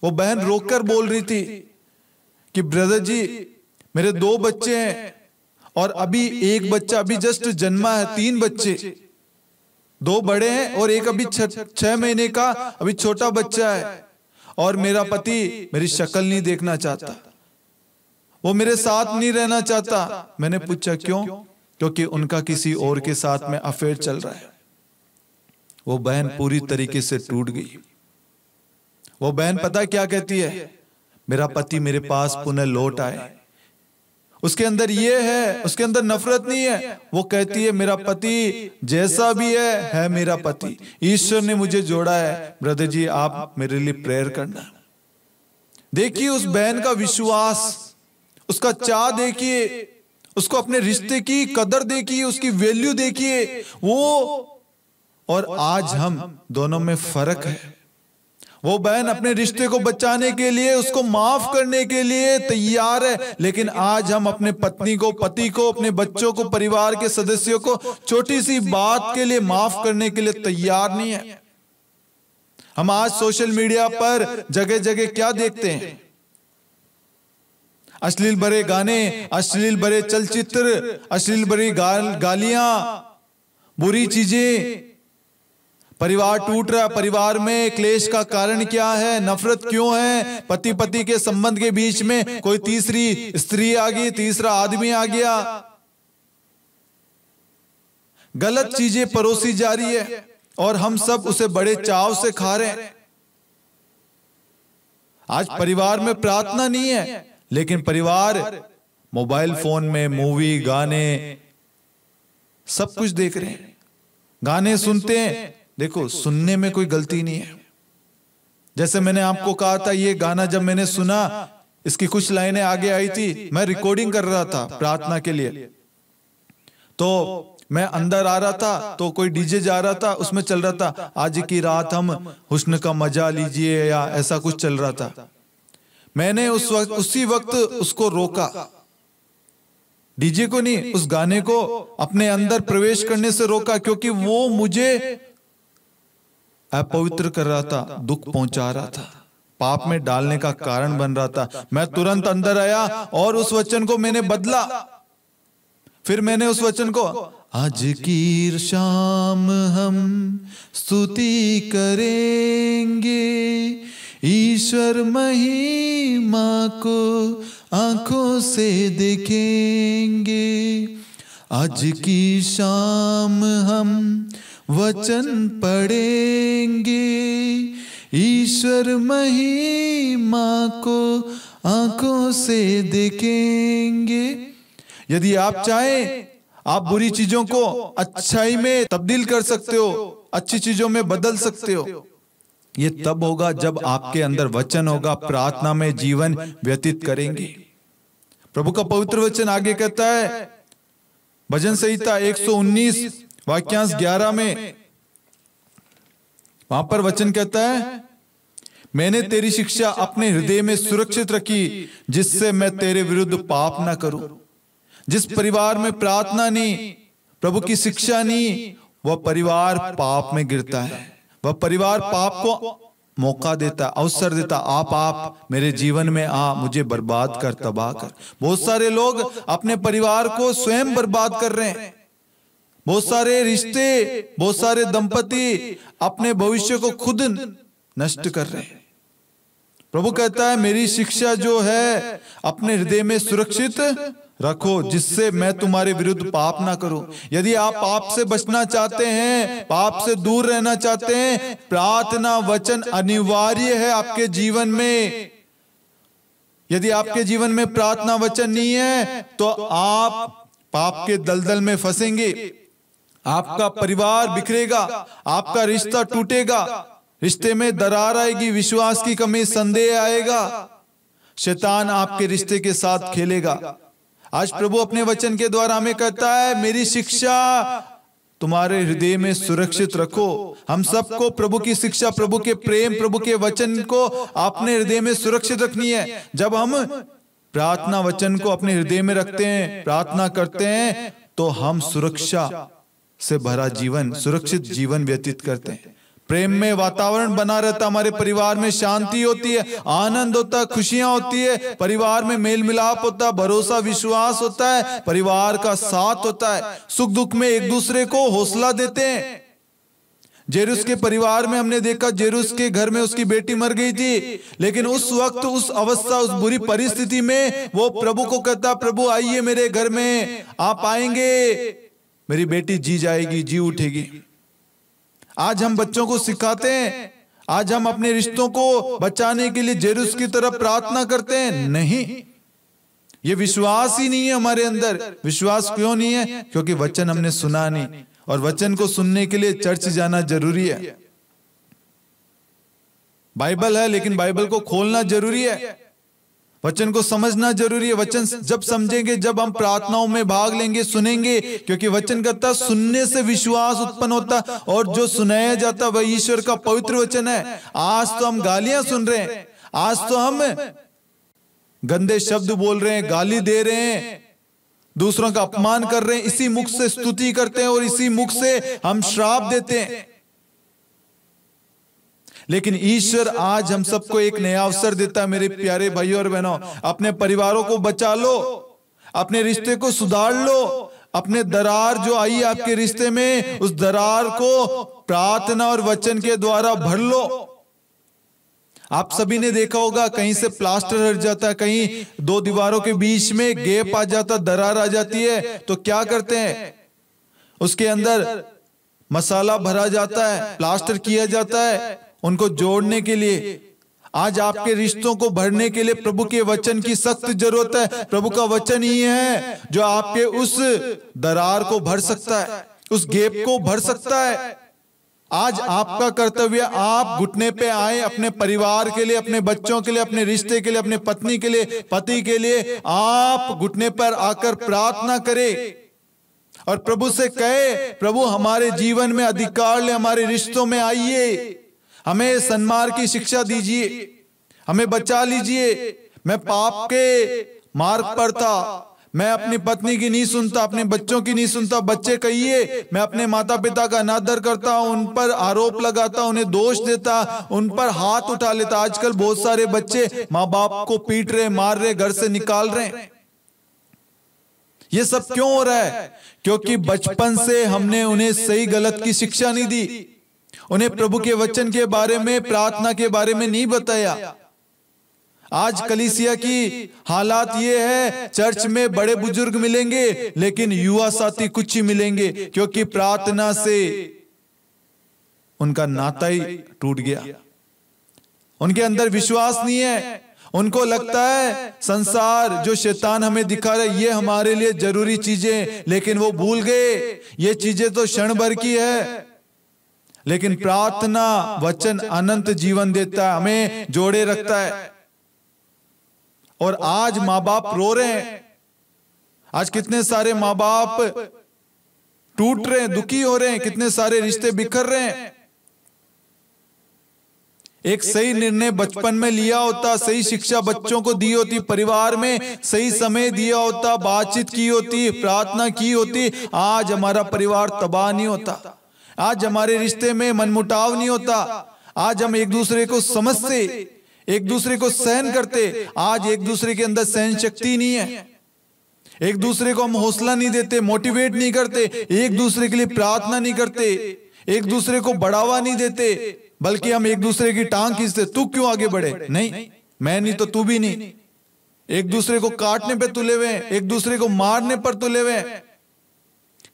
वो बहन रोककर बोल रही थी कि ब्रदर जी, मेरे 2 बच्चे हैं और अभी एक बच्चा अभी जस्ट जन्मा है, 3 बच्चे, 2 बड़े हैं और एक अभी 6 महीने का अभी छोटा बच्चा है, और मेरा पति मेरी शक्ल नहीं देखना चाहता, वो मेरे साथ नहीं रहना चाहता। मैंने पूछा क्यों? क्योंकि उनका किसी और के साथ में अफेयर चल रहा है। वो बहन पूरी तरीके से टूट गई। वो बहन पता क्या कहती है? मेरा पति मेरे पास पुनः लौट आए। उसके अंदर ये है, उसके अंदर नफरत नहीं है। वो कहती है मेरा पति जैसा भी है मेरा पति, ईश्वर ने मुझे जोड़ा है। ब्रदर जी आप मेरे लिए प्रेयर करना। देखिए उस बहन का विश्वास, उसका चाह देखिए, उसको अपने रिश्ते की कदर देखिए, उसकी वैल्यू देखिए वो। और आज हम दोनों में फर्क है। वो बहन अपने रिश्ते को बचाने के लिए, उसको माफ करने के लिए तैयार है, लेकिन आज हम अपने पत्नी को, पति को, अपने बच्चों को, परिवार के सदस्यों को छोटी सी बात के लिए माफ करने के लिए तैयार नहीं है। हम आज सोशल मीडिया पर जगह जगह क्या देखते हैं? अश्लील भरे गाने, अश्लील भरे चलचित्र, अश्लील भरी गालियां, बुरी चीजें। परिवार टूट रहा, परिवार में क्लेश का कारण क्या है? नफरत क्यों है? पति पति के संबंध के बीच में कोई तीसरी स्त्री आ गई, तीसरा आदमी आ गया। गलत चीजें परोसी जा रही है और हम सब उसे बड़े चाव से खा रहे हैं। आज परिवार में प्रार्थना नहीं है, लेकिन परिवार मोबाइल फोन में मूवी, गाने, सब कुछ देख रहे हैं। गाने सुनते हैं। देखो सुनने में कोई गलती नहीं है। जैसे मैंने आपको कहा था, ये गाना जब मैंने सुना, इसकी कुछ लाइनें आगे आई थी, मैं रिकॉर्डिंग कर रहा था प्रार्थना के लिए, तो मैं अंदर आ रहा था तो कोई डीजे जा रहा था, उसमें चल रहा था आज की रात हम हुस्न का मजा लीजिए, या ऐसा कुछ चल रहा था। मैंने उसी वक्त उसको रोका, डीजे को नहीं, उस गाने को अपने अंदर प्रवेश करने से रोका, क्योंकि वो मुझे अपवित्र कर रहा था, दुख पहुंचा रहा था, पाप में डालने का कारण बन रहा था। मैं तुरंत अंदर आया और उस वचन को मैंने बदला। फिर मैंने उस वचन को, आज की शाम हम स्तुति करेंगे, ईश्वर महिमा को आंखों से देखेंगे। आज की शाम हम वचन पढ़ेंगे, ईश्वर महिमा को आंखों से देखेंगे। यदि आप चाहें, आप बुरी चीजों को अच्छाई में तब्दील कर सकते हो, अच्छी चीजों में बदल सकते हो। ये तब होगा जब आपके अंदर वचन होगा, प्रार्थना में जीवन व्यतीत करेंगे। प्रभु का पवित्र वचन आगे कहता है, भजन संहिता 119 वाक्यांश 11 में, वहां पर वचन कहता है, मैंने तेरी शिक्षा अपने हृदय में सुरक्षित रखी, जिससे मैं तेरे विरुद्ध पाप ना करूं। जिस परिवार में प्रार्थना नहीं, प्रभु की शिक्षा नहीं, वह परिवार पाप में गिरता है। वह परिवार पाप को मौका देता, अवसर देता, आप मेरे जीवन में आ, मुझे बर्बाद कर, तबाह कर। बहुत सारे लोग अपने परिवार को स्वयं बर्बाद कर रहे हैं। बहुत सारे रिश्ते, बहुत सारे दंपति अपने भविष्य को खुद नष्ट कर रहे हैं। प्रभु कहता है, मेरी शिक्षा जो है अपने हृदय में सुरक्षित रखो, जिससे मैं तुम्हारे विरुद्ध पाप ना करूं। यदि आप पाप से बचना चाहते हैं, पाप से दूर रहना चाहते हैं, प्रार्थना वचन अनिवार्य है आपके जीवन में। यदि आपके जीवन में प्रार्थना वचन नहीं है तो आप पाप के दलदल में फंसेंगे, आपका परिवार बिखरेगा, आपका रिश्ता टूटेगा, रिश्ते में दरार आएगी, विश्वास की कमी, संदेह आएगा, शैतान आपके रिश्ते के साथ खेलेगा। आज प्रभु अपने वचन के द्वारा हमें कहता है, मेरी शिक्षा तुम्हारे हृदय में सुरक्षित रखो। हम सबको प्रभु की शिक्षा, प्रभु के प्रेम, प्रभु के वचन को अपने हृदय में सुरक्षित रखनी है। जब हम प्रार्थना वचन को अपने हृदय में रखते हैं, प्रार्थना करते हैं, तो हम सुरक्षा से भरा जीवन, सुरक्षित जीवन व्यतीत करते हैं। प्रेम में वातावरण बना रहता, हमारे परिवार में शांति होती है, आनंद होता है, खुशियां होती है, परिवार में मेल मिलाप होता है, भरोसा विश्वास होता है, परिवार का साथ होता है, सुख दुख में एक दूसरे को हौसला देते हैं। जेरुस के परिवार में हमने देखा, जेरुस के घर में उसकी बेटी मर गई थी, लेकिन उस वक्त, उस अवस्था, उस बुरी परिस्थिति में वो प्रभु को कहता, प्रभु आइए मेरे घर में, आप आएंगे, मेरी बेटी जी जाएगी, जी उठेगी। आज हम बच्चों को सिखाते हैं, आज हम अपने रिश्तों को बचाने के लिए जेरुस की तरफ प्रार्थना करते हैं? नहीं। ये विश्वास ही नहीं है हमारे अंदर। विश्वास क्यों नहीं है? क्योंकि वचन हमने सुना नहीं, और वचन को सुनने के लिए चर्च जाना जरूरी है। बाइबल है, लेकिन बाइबल को खोलना जरूरी है, वचन को समझना जरूरी है। वचन जब समझेंगे, जब हम प्रार्थनाओं में भाग लेंगे, सुनेंगे, क्योंकि वचन कहता सुनने से विश्वास उत्पन्न होता, और जो सुनाया जाता वह ईश्वर का पवित्र वचन है। आज तो हम गालियां सुन रहे हैं, आज तो हम गंदे शब्द बोल रहे हैं, गाली दे रहे हैं, दूसरों का अपमान कर रहे हैं, इसी मुख से स्तुति करते हैं और इसी मुख से हम श्राप देते हैं। लेकिन ईश्वर आज हम सबको एक नया अवसर देता है। मेरे प्यारे भाइयों और बहनों, अपने परिवारों को बचा लो, अपने रिश्ते को सुधार लो, अपने दरार जो आई आपके रिश्ते में, उस दरार को प्रार्थना और वचन के द्वारा भर लो। आप सभी ने देखा होगा, कहीं से प्लास्टर हट जाता है, कहीं दो दीवारों के बीच में गैप आ जाता, दरार आ जाती है, तो क्या करते हैं? उसके अंदर मसाला भरा जाता है, प्लास्टर किया जाता है उनको जोड़ने के लिए। आज आपके रिश्तों को भरने के लिए प्रभु के वचन की सख्त जरूरत है। प्रभु का वचन ही है जो आपके उस दरार को भर सकता है, उस गैप को भर सकता है। आज आपका कर्तव्य, आप घुटने पे आए अपने परिवार के लिए, अपने बच्चों के लिए, अपने रिश्ते के लिए, अपने पत्नी के लिए, पति के लिए, आप घुटने पर आकर प्रार्थना करें और प्रभु से कहे, प्रभु हमारे जीवन में अधिकार ले, हमारे रिश्तों में आइए, हमें सन्मार्ग की शिक्षा दीजिए, हमें बचा लीजिए। मैं पाप के मार्ग पर था, मैं अपनी पत्नी की नहीं सुनता, अपने बच्चों की नहीं सुनता, बच्चे कहिए मैं अपने माता पिता का अनादर करता, उन पर आरोप लगाता, उन्हें दोष देता, उन पर हाथ उठा लेता। आजकल बहुत सारे बच्चे माँ बाप को पीट रहे, मार रहे, घर से निकाल रहे हैं। ये सब क्यों हो रहा है? क्योंकि बचपन से हमने उन्हें सही गलत की शिक्षा नहीं दी, उन्हें प्रभु के वचन के बारे में, प्रार्थना के बारे में नहीं बताया। आज कलीसिया की हालात ये है, चर्च में बड़े बुजुर्ग मिलेंगे लेकिन युवा साथी कुछ ही मिलेंगे, क्योंकि प्रार्थना से उनका नाता ही टूट गया, उनके अंदर विश्वास नहीं है। उनको लगता है संसार जो शैतान हमें दिखा रहा है ये हमारे लिए जरूरी चीजें, लेकिन वो भूल गए ये चीजें तो क्षण भर की है, लेकिन प्रार्थना वचन अनंत जीवन देता है, हमें जोड़े रखता है। और आज माँ बाप रो रहे हैं, आज कितने सारे माँ बाप टूट रहे हैं, दुखी हो रहे हैं, कितने सारे रिश्ते बिखर रहे हैं। एक सही निर्णय बचपन में लिया होता, सही शिक्षा बच्चों को दी होती, परिवार में सही समय दिया होता, बातचीत की होती, प्रार्थना की होती, आज हमारा परिवार तबाह नहीं होता, आज हमारे रिश्ते में मनमुटाव नहीं होता, आज हम एक दूसरे को समझते, एक दूसरे को सहन करते। आज एक दूसरे के अंदर सहन शक्ति नहीं है, एक दूसरे को हम हौसला नहीं देते, मोटिवेट नहीं करते, एक दूसरे के लिए प्रार्थना नहीं करते, एक दूसरे को बढ़ावा नहीं देते, बल्कि हम एक दूसरे की टांग खींचते, तू क्यों आगे बढ़े, नहीं मैं नहीं तो तू भी नहीं। एक दूसरे को काटने पे तुले हुए, एक दूसरे को मारने पर तुले हुए।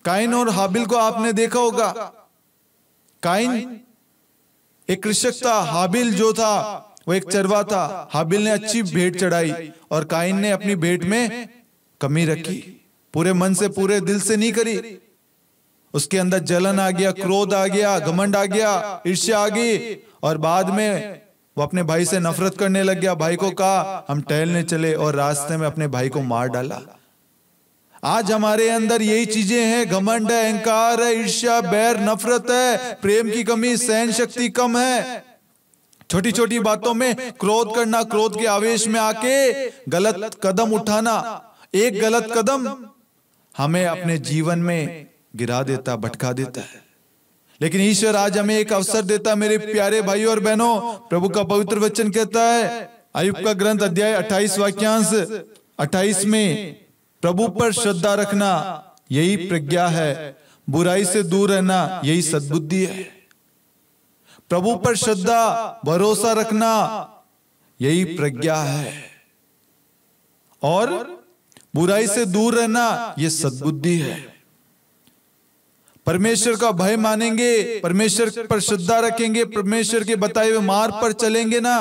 काइन और हाबिल को आपने देखा होगा, काइन एक कृषक था, हाबिल जो था वो एक चरवा था। हाबिल ने अच्छी भेंट चढ़ाई और काइन ने अपनी भेंट में कमी रखी, पूरे मन से पूरे दिल से नहीं करी। उसके अंदर जलन आ गया, क्रोध आ गया, घमंड आ गया, ईर्ष्या आ गई, और बाद में वो अपने भाई से नफरत करने लग गया। भाई को कहा हम टहलने चले और रास्ते में अपने भाई को मार डाला। आज हमारे अंदर यही चीजें हैं, घमंड है, अहंकार है, ईर्ष्या, बैर, नफरत है, प्रेम की कमी, सहन शक्ति कम है, छोटी छोटी बातों में क्रोध करना, क्रोध के आवेश में आके गलत कदम उठाना। एक गलत कदम हमें अपने जीवन में गिरा देता, भटका देता है। लेकिन ईश्वर आज हमें एक अवसर देता है। मेरे प्यारे भाइयों और बहनों, प्रभु का पवित्र वचन कहता है, अय्यूब का ग्रंथ अध्याय 28 वाक्यांश 28 में, प्रभु पर श्रद्धा रखना यही प्रज्ञा है, बुराई से दूर रहना यही सद्बुद्धि है। प्रभु पर श्रद्धा, भरोसा रखना यही प्रज्ञा है, और बुराई से दूर रहना यह सद्बुद्धि है। परमेश्वर का भय मानेंगे, परमेश्वर पर श्रद्धा रखेंगे, परमेश्वर के बताए हुए मार्ग पर चलेंगे ना,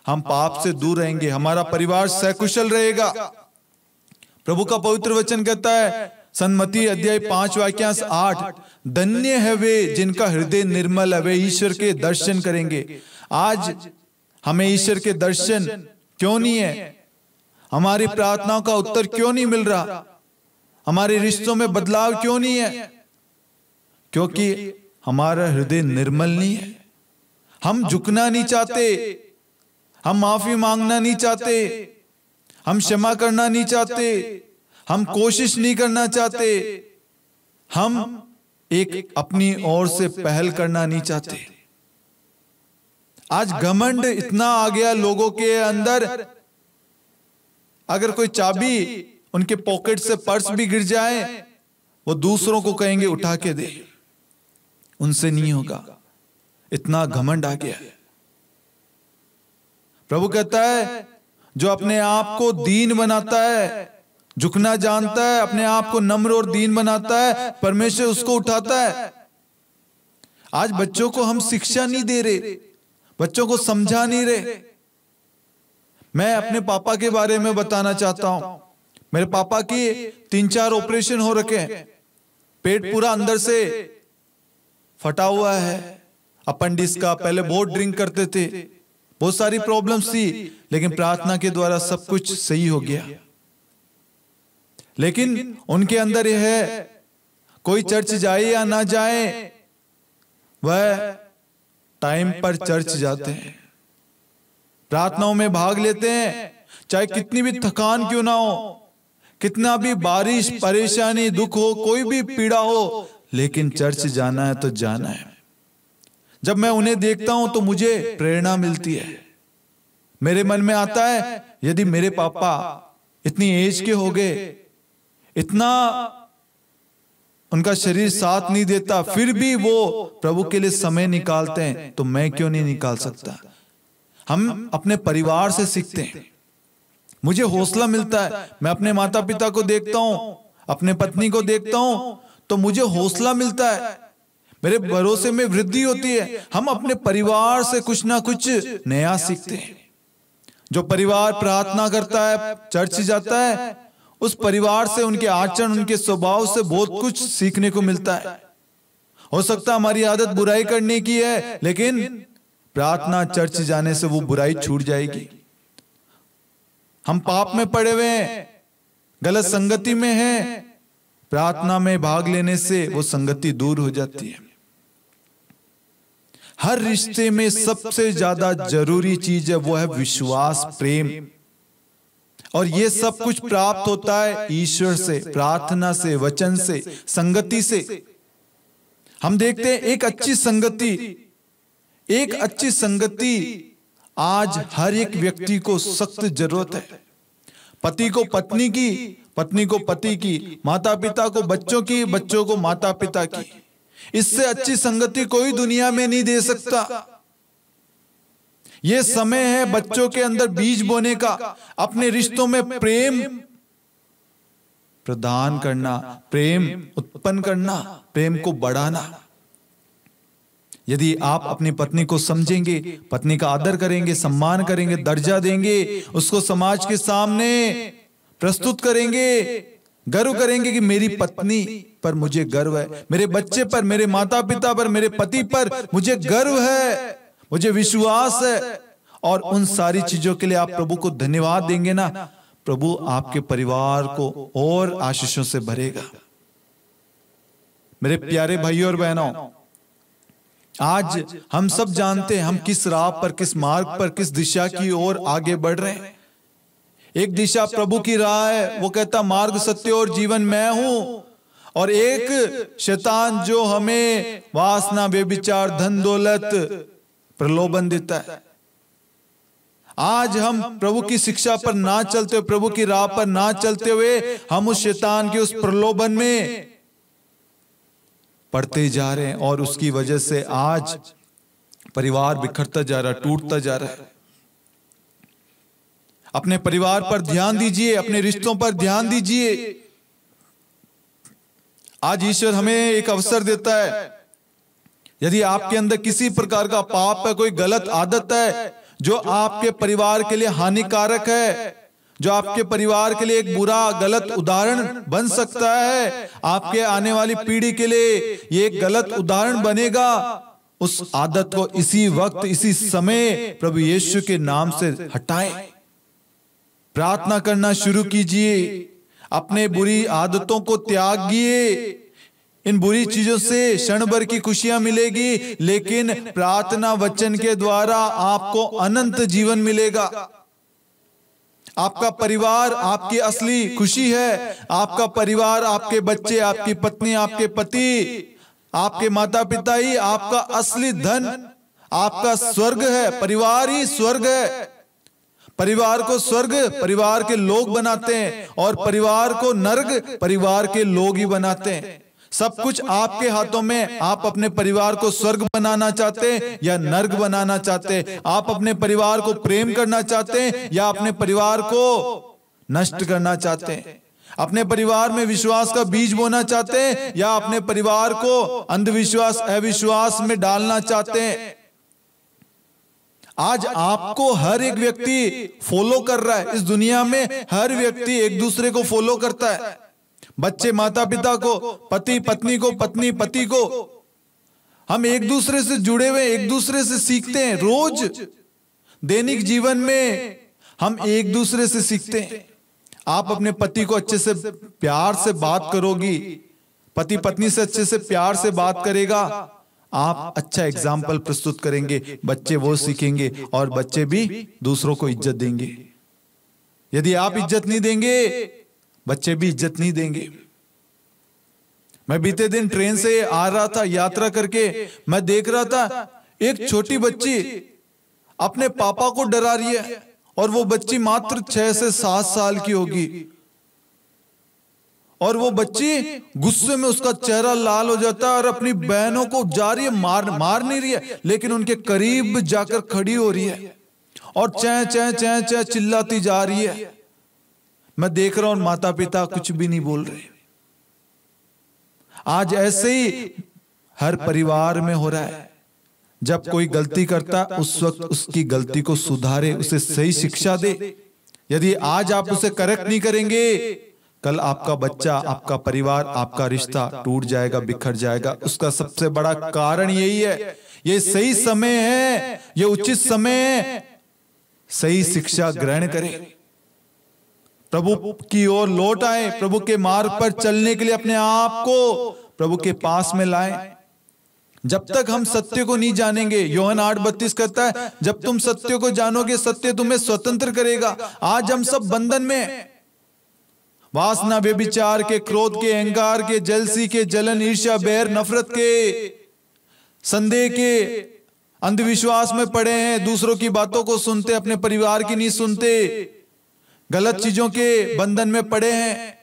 हम पाप से दूर रहेंगे, हमारा परिवार सकुशल रहेगा। प्रभु का पवित्र वचन कहता है सन्मति अध्याय 5 वाक्यांश 8, धन्य है वे जिनका हृदय निर्मल है, वे ईश्वर के दर्शन करेंगे। आज हमें ईश्वर के दर्शन क्यों नहीं है? हमारी प्रार्थनाओं का उत्तर क्यों नहीं मिल रहा? हमारे रिश्तों में बदलाव क्यों नहीं है? क्योंकि हमारा हृदय निर्मल नहीं है। हम झुकना नहीं चाहते, हम माफी मांगना नहीं चाहते, हम क्षमा करना नहीं चाहते, हम कोशिश नहीं करना चाहते, हम एक अपनी ओर से पहल करना नहीं चाहते। आज घमंड इतना आ गया लोगों के अंदर, अगर कोई चाबी उनके पॉकेट से पर्स भी गिर जाए, वो दूसरों को कहेंगे उठा के दे, उनसे नहीं होगा। इतना घमंड आ गया है। प्रभु कहता है जो अपने आप को दीन बनाता है, झुकना जानता है, अपने आप को नम्र और दीन बनाता है, परमेश्वर उसको उठाता है। आज बच्चों को हम शिक्षा नहीं दे रहे, बच्चों को समझा नहीं रहे। मैं अपने पापा के बारे में बताना चाहता हूं। मेरे पापा की 3-4 ऑपरेशन हो रखे हैं, पेट पूरा अंदर से फटा हुआ है, अपेंडिक्स का। पहले बहुत ड्रिंक करते थे, बहुत सारी प्रॉब्लम्स थी, लेकिन प्रार्थना के द्वारा सब कुछ सही हो गया। लेकिन उनके अंदर यह है, कोई चर्च जाए या ना जाए, वह टाइम पर चर्च जाते हैं, प्रार्थनाओं में भाग लेते हैं, चाहे कितनी भी थकान क्यों ना हो, कितना भी बारिश, परेशानी, दुख हो, कोई भी पीड़ा हो, लेकिन चर्च जाना है तो जाना है। जब मैं उन्हें देखता हूं तो मुझे प्रेरणा मिलती है। मेरे मन में आता है यदि मेरे पापा इतनी एज के हो गए, इतना उनका शरीर साथ नहीं देता, फिर भी वो प्रभु के लिए समय निकालते हैं, तो मैं क्यों नहीं निकाल सकता? हम अपने परिवार से सीखते हैं, मुझे हौसला मिलता है। मैं अपने माता पिता को देखता हूं, अपने पत्नी को देखता हूं, तो मुझे हौसला मिलता है, मेरे भरोसे में वृद्धि होती है। हम अपने परिवार से कुछ ना कुछ नया सीखते हैं। जो परिवार प्रार्थना करता है, चर्च जाता है, उस परिवार से, उनके आचरण, उनके स्वभाव से बहुत कुछ सीखने को मिलता है। हो सकता है हमारी आदत बुराई करने की है, लेकिन प्रार्थना, चर्च जाने से वो बुराई छूट जाएगी। हम पाप में पड़े हुए हैं, गलत संगति में हैं, प्रार्थना में भाग लेने से वो संगति दूर हो जाती है। हर रिश्ते में सबसे ज्यादा जरूरी चीज है, वो है विश्वास, प्रेम। और ये सब कुछ प्राप्त होता है ईश्वर से, प्रार्थना से, वचन से, संगति से। हम देखते हैं एक अच्छी संगति आज हर एक व्यक्ति को सख्त जरूरत है। पति को पत्नी की, पत्नी को पति की, माता पिता को बच्चों की, बच्चों को माता पिता की। इससे अच्छी संगति कोई दुनिया में नहीं दे सकता। यह समय है बच्चों के अंदर बीज बोने का, अपने रिश्तों में प्रेम प्रदान करना, प्रेम उत्पन्न करना, प्रेम को बढ़ाना। यदि आप अपनी पत्नी को समझेंगे, पत्नी का आदर करेंगे, सम्मान करेंगे, दर्जा देंगे, उसको समाज के सामने प्रस्तुत करेंगे, गर्व करेंगे कि मेरी पत्नी पर मुझे गर्व है, मेरे बच्चे पर, मेरे माता पिता पर, मेरे पति पर मुझे गर्व है, मुझे विश्वास है, और उन सारी चीजों के लिए आप प्रभु को धन्यवाद देंगे ना, प्रभु आपके परिवार को और आशीषों से भरेगा। मेरे प्यारे भाइयों और बहनों, आज हम सब जानते हैं हम किस राह पर, किस मार्ग पर, किस दिशा की ओर आगे बढ़ रहे हैं। एक दिशा प्रभु की राह है, वो कहता मार्ग, सत्य और जीवन मैं हूं। और एक शैतान जो हमें वासना, बेविचार, धन दौलत, प्रलोभन देता है। आज हम प्रभु की शिक्षा पर ना चलते हुए, प्रभु की राह पर ना चलते हुए, हम उस शैतान के उस प्रलोभन में पढ़ते जा रहे हैं, और उसकी वजह से आज परिवार बिखरता जा रहा है, टूटता जा रहा है। अपने परिवार पर ध्यान दीजिए, अपने रिश्तों पर ध्यान दीजिए। आज ईश्वर हमें एक अवसर देता है, यदि आपके अंदर किसी प्रकार का पाप है, कोई गलत आदत है जो आपके परिवार के लिए हानिकारक है, जो आपके परिवार के लिए एक बुरा गलत उदाहरण बन सकता है, आपके आने वाली पीढ़ी के लिए ये एक गलत उदाहरण बनेगा, उस आदत को इसी वक्त इसी समय प्रभु यीशु के नाम से हटाएं। प्रार्थना करना शुरू कीजिए, अपने बुरी आदतों को त्यागिए। इन बुरी चीजों से क्षण भर की खुशियां मिलेगी, लेकिन प्रार्थना वचन के द्वारा आपको अनंत जीवन मिलेगा। आपका परिवार आपकी असली खुशी है। आपका परिवार, आपके बच्चे, आपकी पत्नी, आपके पति, आपके माता पिता ही आपका असली धन, आपका स्वर्ग है। परिवार ही स्वर्ग है। परिवार को स्वर्ग परिवार के लोग बनाते हैं, और परिवार को नर्क परिवार के लोग ही बनाते हैं। सब कुछ आपके हाथों में। आप अपने परिवार को स्वर्ग बनाना चाहते हैं या नर्क बनाना चाहते हैं? आप अपने परिवार को प्रेम करना चाहते हैं या अपने परिवार को नष्ट करना चाहते हैं? अपने परिवार में विश्वास का बीज बोना चाहते हैं या अपने परिवार को अंधविश्वास अविश्वास में डालना चाहते हैं? आज आपको हर एक व्यक्ति फॉलो कर रहा है। इस दुनिया में हर व्यक्ति एक दूसरे को फॉलो करता है। बच्चे माता पिता को, पति पत्नी को, पत्नी पति को। हम एक दूसरे से जुड़े हुए, एक दूसरे से सीखते हैं। रोज दैनिक जीवन में हम एक दूसरे से सीखते हैं। आप अपने पति को अच्छे से प्यार से बात करोगी, पति पत्नी से अच्छे से प्यार से बात करेगा, आप अच्छा एग्जाम्पल प्रस्तुत करेंगे, बच्चे वो सीखेंगे और बच्चे भी दूसरों को इज्जत देंगे। यदि आप इज्जत नहीं देंगे, बच्चे भी इज्जत नहीं देंगे। मैं बीते दिन ट्रेन से आ रहा था, यात्रा करके मैं देख रहा था एक छोटी बच्ची अपने पापा को डरा रही है, और वो बच्ची मात्र 6 से 7 साल की होगी, और वो बच्ची गुस्से में उसका चेहरा लाल हो जाता है और अपनी बहनों को जा रही है, मार नहीं रही है, लेकिन उनके करीब जाकर खड़ी हो रही है और चैं चैं चैं चैं चिल्लाती जा रही है। मैं देख रहा हूं माता पिता कुछ भी नहीं बोल रहे। आज ऐसे ही हर परिवार में हो रहा है। जब कोई गलती करता उस वक्त उसकी गलती को सुधारे, उसे सही शिक्षा दे। यदि आज आप उसे करेक्ट नहीं करेंगे, कल आपका बच्चा, आपका परिवार, आपका रिश्ता टूट जाएगा, बिखर जाएगा। उसका सबसे बड़ा कारण यही है। ये सही समय है, ये उचित समय है, सही शिक्षा ग्रहण करें, प्रभु की ओर लौट आए, प्रभु के मार्ग पर चलने के लिए अपने आप को प्रभु के पास में लाएं। जब तक हम सत्य को नहीं जानेंगे, यूहन्ना 8:32 कहता है, जब तुम सत्य को जानोगे सत्य तुम्हें स्वतंत्र करेगा। आज हम सब बंधन में, वासना, व्यभिचार के, क्रोध के, अहंकार के, जलसी के, जलन, ईर्ष्या, बैर, नफरत के, संदेह के, अंधविश्वास में पड़े हैं। दूसरों की बातों को सुनते, अपने परिवार की नहीं सुनते, गलत चीजों के बंधन में पड़े हैं।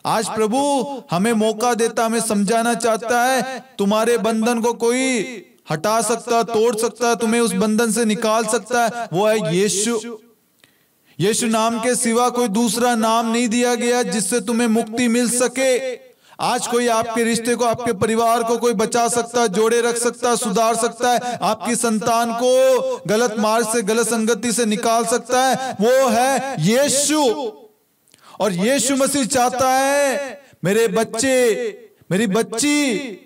आज प्रभु हमें मौका देता, हमें समझाना चाहता है, तुम्हारे बंधन को कोई हटा सकता, तोड़ सकता, तुम्हें उस बंधन से निकाल सकता है, वो है यीशु। यीशु नाम के सिवा कोई दूसरा नाम नहीं दिया गया जिससे तुम्हें मुक्ति मिल सके। आज कोई आपके रिश्ते को, आपके परिवार को कोई बचा सकता है, जोड़े रख सकता है, सुधार सकता है, आपकी संतान को गलत मार्ग से, गलत संगति से निकाल सकता है, वो है यीशु। और यीशु मसीह चाहता है मेरे बच्चे, मेरी बच्ची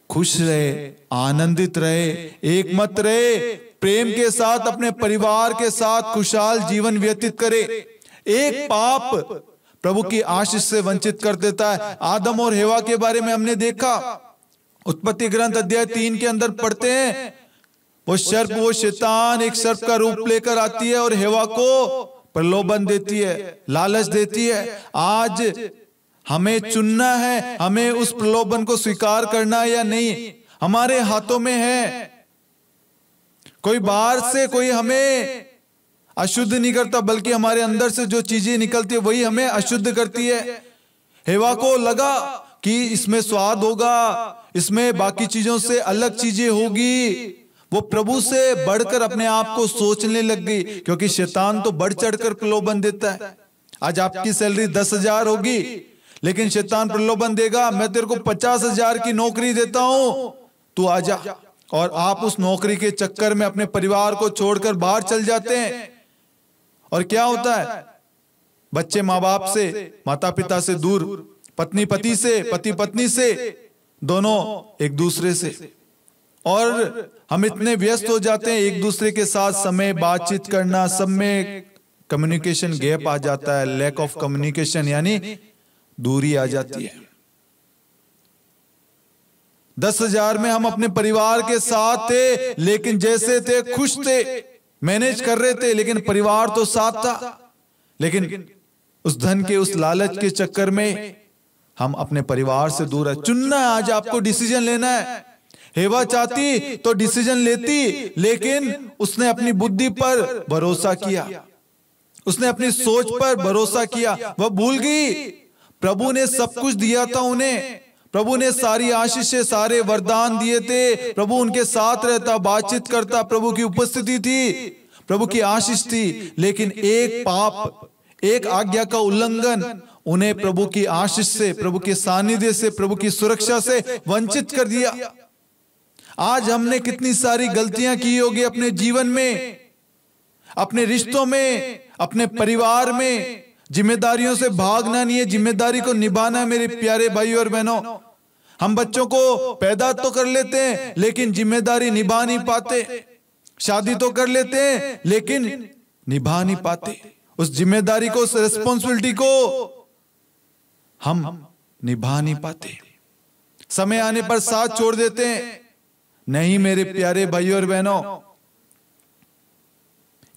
खुश रहे, आनंदित रहे, एकमत रहे, प्रेम के साथ अपने परिवार के साथ खुशहाल जीवन व्यतीत करे। एक पाप प्रभु की आशीष से वंचित कर देता है। आदम और हेवा के बारे में हमने देखा, उत्पत्ति ग्रंथ अध्याय 3 के अंदर पढ़ते हैं, वो सर्प, वो शैतान एक सर्प का रूप लेकर आती है और हेवा को प्रलोभन देती है, लालच देती है। आज हमें चुनना है, हमें उस प्रलोभन को स्वीकार करना है या नहीं, हमारे हाथों में है। कोई बाहर से कोई हमें अशुद्ध नहीं करता, बल्कि हमारे अंदर से जो चीजें निकलती है वही हमें अशुद्ध करती है। हेवा को लगा कि इसमें स्वाद होगा, इसमें बाकी चीजों से अलग चीजें होगी, वो प्रभु से बढ़कर अपने आप को सोचने लग गई, क्योंकि शैतान तो बढ़ चढ़कर प्रलोभन देता है। आज आपकी सैलरी 10,000 होगी, लेकिन शैतान प्रलोभन देगा, मैं तेरे को 50,000 की नौकरी देता हूं, तू आजा। और आप उस नौकरी के चक्कर में अपने परिवार को छोड़कर बाहर चल जाते हैं। और क्या होता है, बच्चे माँ बाप से, माता पिता से दूर, पत्नी पति से, पति पत्नी से, दोनों एक दूसरे से। और हम इतने व्यस्त हो जाते हैं एक दूसरे के साथ समय बातचीत करना, सब में कम्युनिकेशन गैप आ जाता है, लैक ऑफ कम्युनिकेशन यानी दूरी आ जाती है। 10,000 में हम अपने परिवार के साथ थे, लेकिन जैसे थे खुश थे, मैनेज कर रहे थे, लेकिन परिवार तो साथ था। लेकिन उस धन के, उस लालच के चक्कर में हम अपने परिवार से दूर है। चुनना है, आज आपको डिसीजन लेना है। हेवा चाहती तो डिसीजन लेती, लेकिन उसने अपनी बुद्धि पर भरोसा किया, उसने अपनी सोच पर भरोसा किया। वह भूल गई प्रभु ने सब कुछ दिया था उन्हें, प्रभु ने सारी आशीषें, सारे वरदान दिए थे, प्रभु उनके साथ रहता, बातचीत करता, प्रभु की उपस्थिति थी, प्रभु की आशीष थी। लेकिन एक पाप, एक आज्ञा का उल्लंघन उन्हें प्रभु की आशीष से, प्रभु के सानिध्य से, प्रभु की सुरक्षा से वंचित कर दिया। आज हमने कितनी सारी गलतियां की होगी अपने जीवन में, अपने रिश्तों में, अपने परिवार में। जिम्मेदारियों से भागना नहीं है, जिम्मेदारी को निभाना है मेरे प्यारे भाइयों और बहनों। हम बच्चों को पैदा तो कर लेते हैं, लेकिन जिम्मेदारी निभा नहीं पाते। शादी तो कर लेते हैं, लेकिन निभा नहीं पाते। उस जिम्मेदारी को, उस रिस्पॉन्सिबिलिटी को हम निभा नहीं पाते। समय आने पर साथ छोड़ देते हैं। नहीं मेरे प्यारे भाइयों और बहनों,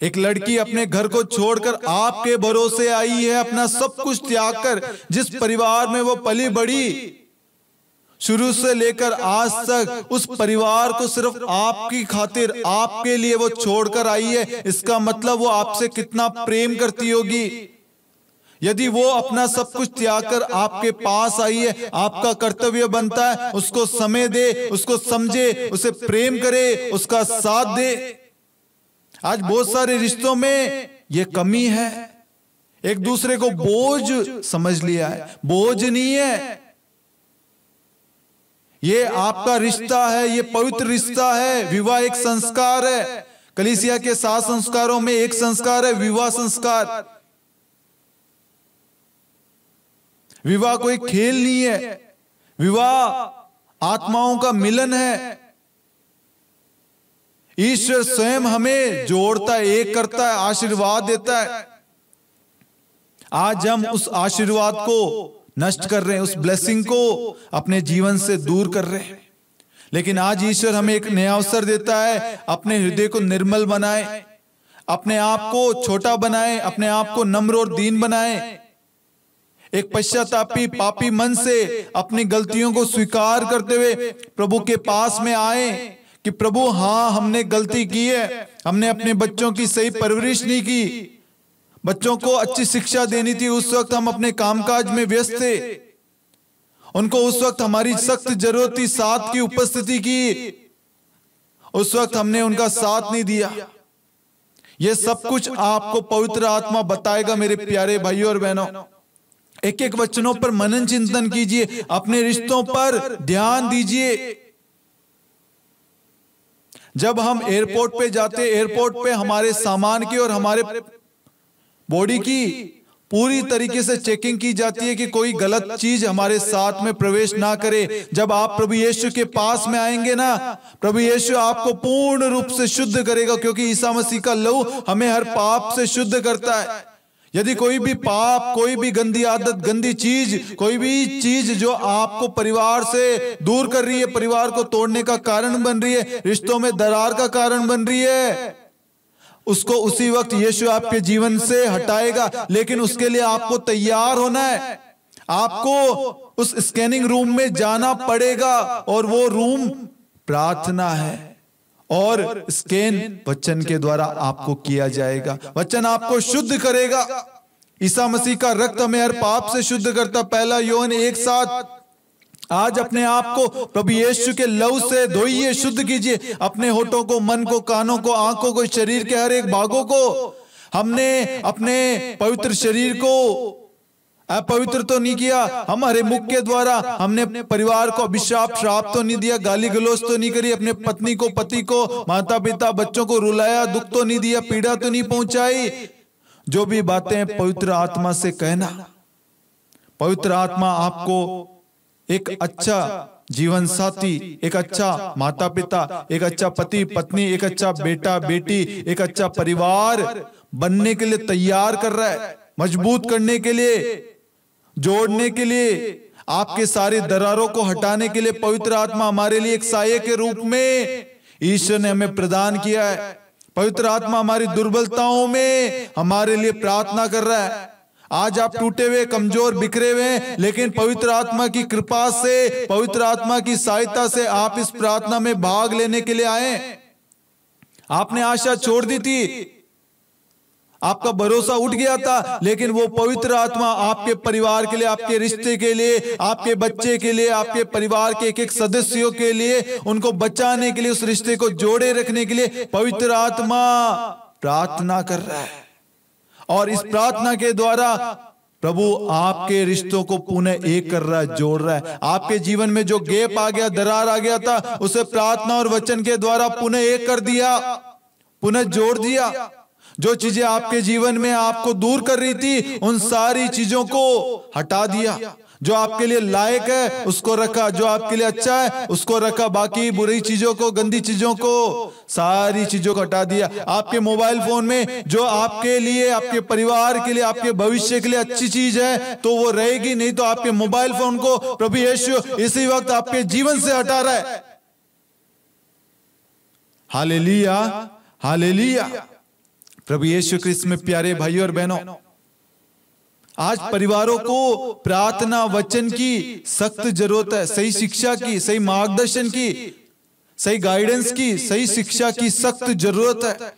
एक लड़की अपने घर को छोड़कर आपके भरोसे आई है, अपना सब कुछ त्याग कर। जिस परिवार में वो पली बड़ी, शुरू से लेकर आज तक उस परिवार को सिर्फ आपकी खातिर, आपके लिए वो छोड़कर आई है। इसका मतलब वो आपसे कितना प्रेम करती होगी। यदि वो अपना सब कुछ त्याग कर आपके पास आई है, आपका कर्तव्य बनता है उसको समय दे, उसको समझे, उसे प्रेम करे, उसका साथ दे। आज बहुत सारे रिश्तों में ये कमी है, एक दूसरे को बोझ समझ लिया है। बोझ नहीं है, ये आपका रिश्ता है, ये पवित्र रिश्ता है। विवाह एक संस्कार है। कलीसिया के 7 संस्कारों में एक संस्कार है विवाह संस्कार। विवाह कोई खेल नहीं है, विवाह आत्माओं का मिलन है। ईश्वर स्वयं हमें जोड़ता है, एक करता है, आशीर्वाद देता है। आज हम उस आशीर्वाद को नष्ट कर रहे हैं, उस ब्लेसिंग को अपने जीवन से दूर कर रहे हैं। लेकिन आज ईश्वर हमें एक नया अवसर देता है, अपने हृदय को निर्मल बनाए, अपने आप को छोटा बनाए, अपने आप को नम्र और दीन बनाए। एक पश्चातापी पापी मन से अपनी गलतियों को स्वीकार करते हुए प्रभु के पास में आए कि प्रभु हाँ हमने गलती की है, हमने अपने बच्चों की सही परवरिश नहीं की, बच्चों को अच्छी शिक्षा देनी थी। उस वक्त हम अपने कामकाज में व्यस्त थे, उनको उस वक्त हमारी सख्त जरूरत थी, साथ की उपस्थिति की, उस वक्त हमने उनका साथ नहीं दिया। यह सब कुछ आपको पवित्र आत्मा बताएगा मेरे प्यारे भाइयों और बहनों। एक एक वचनों पर मनन चिंतन कीजिए, अपने रिश्तों पर ध्यान दीजिए। जब हम एयरपोर्ट पे जाते, एयरपोर्ट पे हमारे सामान की और हमारे बॉडी की पूरी तरीके से चेकिंग की जाती है कि कोई गलत चीज हमारे साथ में प्रवेश ना करे। जब आप प्रभु यीशु के पास में आएंगे ना, प्रभु यीशु आपको पूर्ण रूप से शुद्ध करेगा, क्योंकि ईसा मसीह का लहू हमें हर पाप से शुद्ध करता है। यदि कोई भी पाप, कोई भी गंदी आदत, गंदी चीज, कोई भी चीज जो आपको परिवार से दूर कर रही है, परिवार को तोड़ने का कारण बन रही है, रिश्तों में दरार का कारण बन रही है, उसको उसी वक्त यीशु आपके जीवन से हटाएगा। लेकिन उसके लिए आपको तैयार होना है, आपको उस स्कैनिंग रूम में जाना पड़ेगा, और वो रूम प्रार्थना है। और स्कैन वचन के द्वारा आपको किया जाएगा, वचन आपको शुद्ध करेगा। ईसा मसीह का रक्त हमें हर पाप से शुद्ध करता। 1 यूहन्ना 1:7। आज अपने आप को प्रभु यीशु के लहू से धोइए, शुद्ध कीजिए अपने होठों को, मन को, कानों को, आंखों को, शरीर के हर एक भागों को। हमने अपने पवित्र शरीर को अपवित्र तो नहीं किया, हमारे मुख के द्वारा हमने अपने परिवार को अभिशाप, श्राप तो नहीं दिया, गाली गलौज तो नहीं करी, अपने पत्नी को, पति को, माता पिता, बच्चों को रुलाया, दुख तो नहीं दिया, पीड़ा तो नहीं पहुंचाई। जो भी बातें पवित्र आत्मा से कहना। पवित्र आत्मा आपको एक अच्छा जीवन साथी, एक अच्छा माता पिता, एक अच्छा पति पत्नी, एक अच्छा बेटा बेटी, एक अच्छा परिवार बनने के लिए तैयार कर रहा है, मजबूत करने के लिए, जोड़ने के लिए, आपके सारे दरारों को हटाने के लिए पवित्र आत्मा हमारे लिए एक साये के रूप में ईश्वर ने हमें प्रदान किया है। पवित्र आत्मा हमारी दुर्बलताओं में हमारे लिए प्रार्थना कर रहा है। आज आप टूटे हुए, कमजोर, बिखरे हुए हैं, लेकिन पवित्र आत्मा की कृपा से, पवित्र आत्मा की सहायता से आप इस प्रार्थना में भाग लेने के लिए आए। आपने आशा छोड़ दी थी, आपका भरोसा उठ गया था, लेकिन वो पवित्र आत्मा आपके परिवार के लिए, आपके रिश्ते के लिए, आपके बच्चे के लिए, आपके परिवार के एक एक सदस्यों के लिए, उनको बचाने के लिए, उस रिश्ते को जोड़े रखने के लिए पवित्र आत्मा प्रार्थना कर रहा है। और इस प्रार्थना के द्वारा प्रभु आपके रिश्तों को पुनः एक कर रहा है, जोड़ रहा है। आपके जीवन में जो गैप आ गया, दरार आ गया था, उसे प्रार्थना और वचन के द्वारा पुनः एक कर दिया, पुनः जोड़ दिया। जो चीजें आपके जीवन में आपको दूर कर रही थी, उन सारी चीजों को हटा दिया। जो आपके लिए लायक है उसको रखा, जो आपके लिए अच्छा है उसको रखा, बाकी बुरी चीजों को, गंदी चीजों को, सारी चीजों को हटा दिया। आपके मोबाइल फोन में जो आपके लिए, आपके परिवार के लिए, आपके भविष्य के लिए अच्छी चीज है तो वो रहेगी, नहीं तो आपके मोबाइल फोन को प्रभु यीशु इसी वक्त आपके जीवन से हटा रहा है। Hallelujah, hallelujah. प्रभु यीशु क्रिस्त में प्यारे भाइयों और बहनों, आज परिवारों को प्रार्थना वचन की सख्त जरूरत है। सही शिक्षा की, सही मार्गदर्शन की, सही गाइडेंस की, सही शिक्षा की सख्त जरूरत है।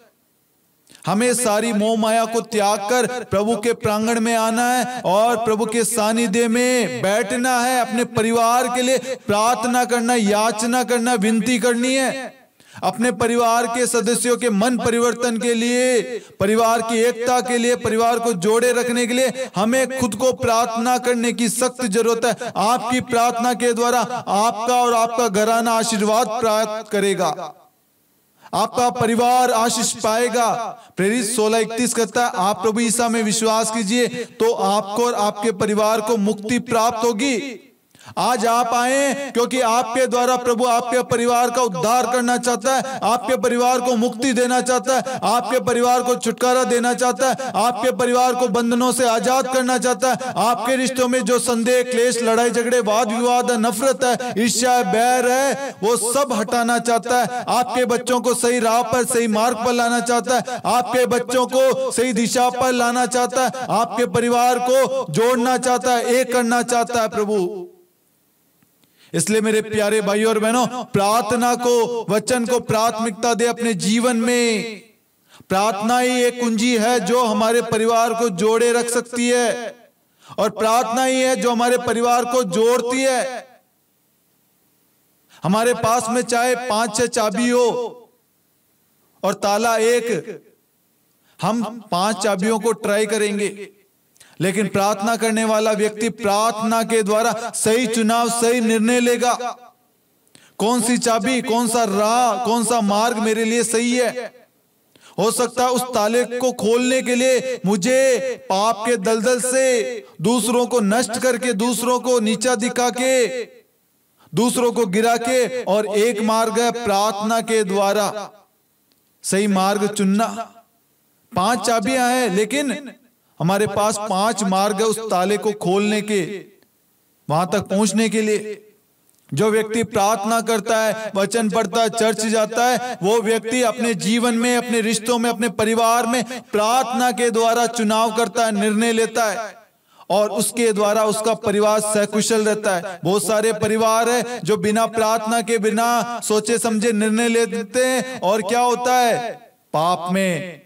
हमें सारी मोह माया को त्याग कर प्रभु के प्रांगण में आना है और प्रभु के सानिध्य में बैठना है। अपने परिवार के लिए प्रार्थना करना, याचना करना, विनती करनी है। अपने परिवार के सदस्यों के मन परिवर्तन के लिए, परिवार की एकता के लिए, परिवार को जोड़े रखने के लिए हमें खुद को प्रार्थना करने की सख्त जरूरत है। आपकी प्रार्थना के द्वारा आपका और आपका घराना आशीर्वाद प्राप्त करेगा, आपका परिवार आशीष पाएगा। प्रेरित 16:31 कहता है, आप प्रभु ईसा में विश्वास कीजिए तो आपको और आपके परिवार को मुक्ति प्राप्त होगी। आज आप आए क्योंकि आपके द्वारा प्रभु आपके परिवार का उद्धार करना चाहता है, आपके परिवार को मुक्ति देना चाहता है, आपके परिवार को छुटकारा देना चाहता है, आपके परिवार को बंधनों से आजाद करना चाहता है। आपके रिश्तों में जो संदेह, क्लेश, लड़ाई झगड़े, वाद विवाद है, नफरत है, ईर्ष्या, बैर है, वो सब हटाना चाहता है। आपके बच्चों को सही राह पर, सही मार्ग पर लाना चाहता है, आपके बच्चों को सही दिशा पर लाना चाहता है, आपके परिवार को जोड़ना चाहता है, एक करना चाहता है प्रभु। इसलिए मेरे प्यारे भाइयों और बहनों, प्रार्थना को, वचन को प्राथमिकता दे अपने जीवन में। प्रार्थना ही एक कुंजी है जो हमारे परिवार को जोड़े रख सकती है, और प्रार्थना ही है जो हमारे परिवार को जोड़ती है। हमारे पास में चाहे 5-6 चाबी हो और ताला एक, हम 5 चाबियों को ट्राई करेंगे, लेकिन प्रार्थना करने वाला व्यक्ति प्रार्थना के द्वारा सही चुनाव, सही निर्णय लेगा। कौन सी चाबी, कौन सा राह, कौन सा मार्ग मेरे लिए सही है। हो सकता है उस ताले को खोलने के लिए मुझे पाप के दलदल से, दूसरों को नष्ट करके, दूसरों को नीचा दिखा के, दूसरों को गिरा के, और एक मार्ग है प्रार्थना के द्वारा सही मार्ग चुनना। 5 चाबियां हैं, लेकिन हमारे पास 5 मार्ग है उस ताले को खोलने के, वहां तक पहुंचने के लिए। जो व्यक्ति प्रार्थना करता है, वचन पढ़ता है, चर्च जाता है, वो व्यक्ति अपने जीवन में, अपने रिश्तों में, अपने परिवार में प्रार्थना के द्वारा चुनाव करता है, निर्णय लेता है, और उसके द्वारा उसका परिवार सकुशल रहता है। बहुत सारे परिवार है जो बिना प्रार्थना के, बिना सोचे समझे निर्णय लेते हैं, और क्या होता है, पाप में,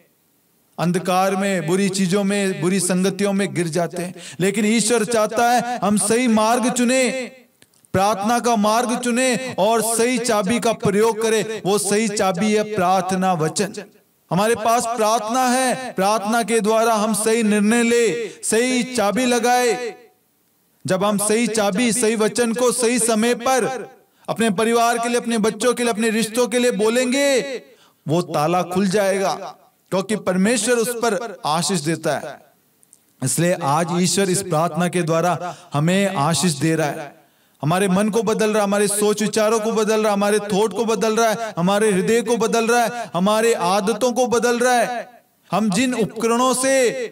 अंधकार में, बुरी चीजों में, बुरी संगतियों में गिर जाते हैं। लेकिन ईश्वर चाहता है हम सही मार्ग चुने, प्रार्थना का मार्ग चुने और सही चाबी का प्रयोग करें। वो सही चाबी है प्रार्थना वचन। हमारे पास प्रार्थना है, प्रार्थना के द्वारा हम सही निर्णय ले, सही चाबी लगाए। जब हम सही चाबी, सही वचन को सही समय पर अपने परिवार के लिए, अपने बच्चों के लिए, अपने रिश्तों के लिए बोलेंगे, वो ताला खुल जाएगा। क्योंकि परमेश्वर उस पर आशीष देता है। इसलिए आज ईश्वर इस प्रार्थना के द्वारा हमें आशीष दे रहा है। हमारे मन को बदल रहा है, हमारे सोच विचारों को बदल रहा है, हमारे थॉट को बदल रहा है, हमारे हृदय को बदल रहा है, हमारे आदतों को बदल रहा है। हम जिन उपकरणों से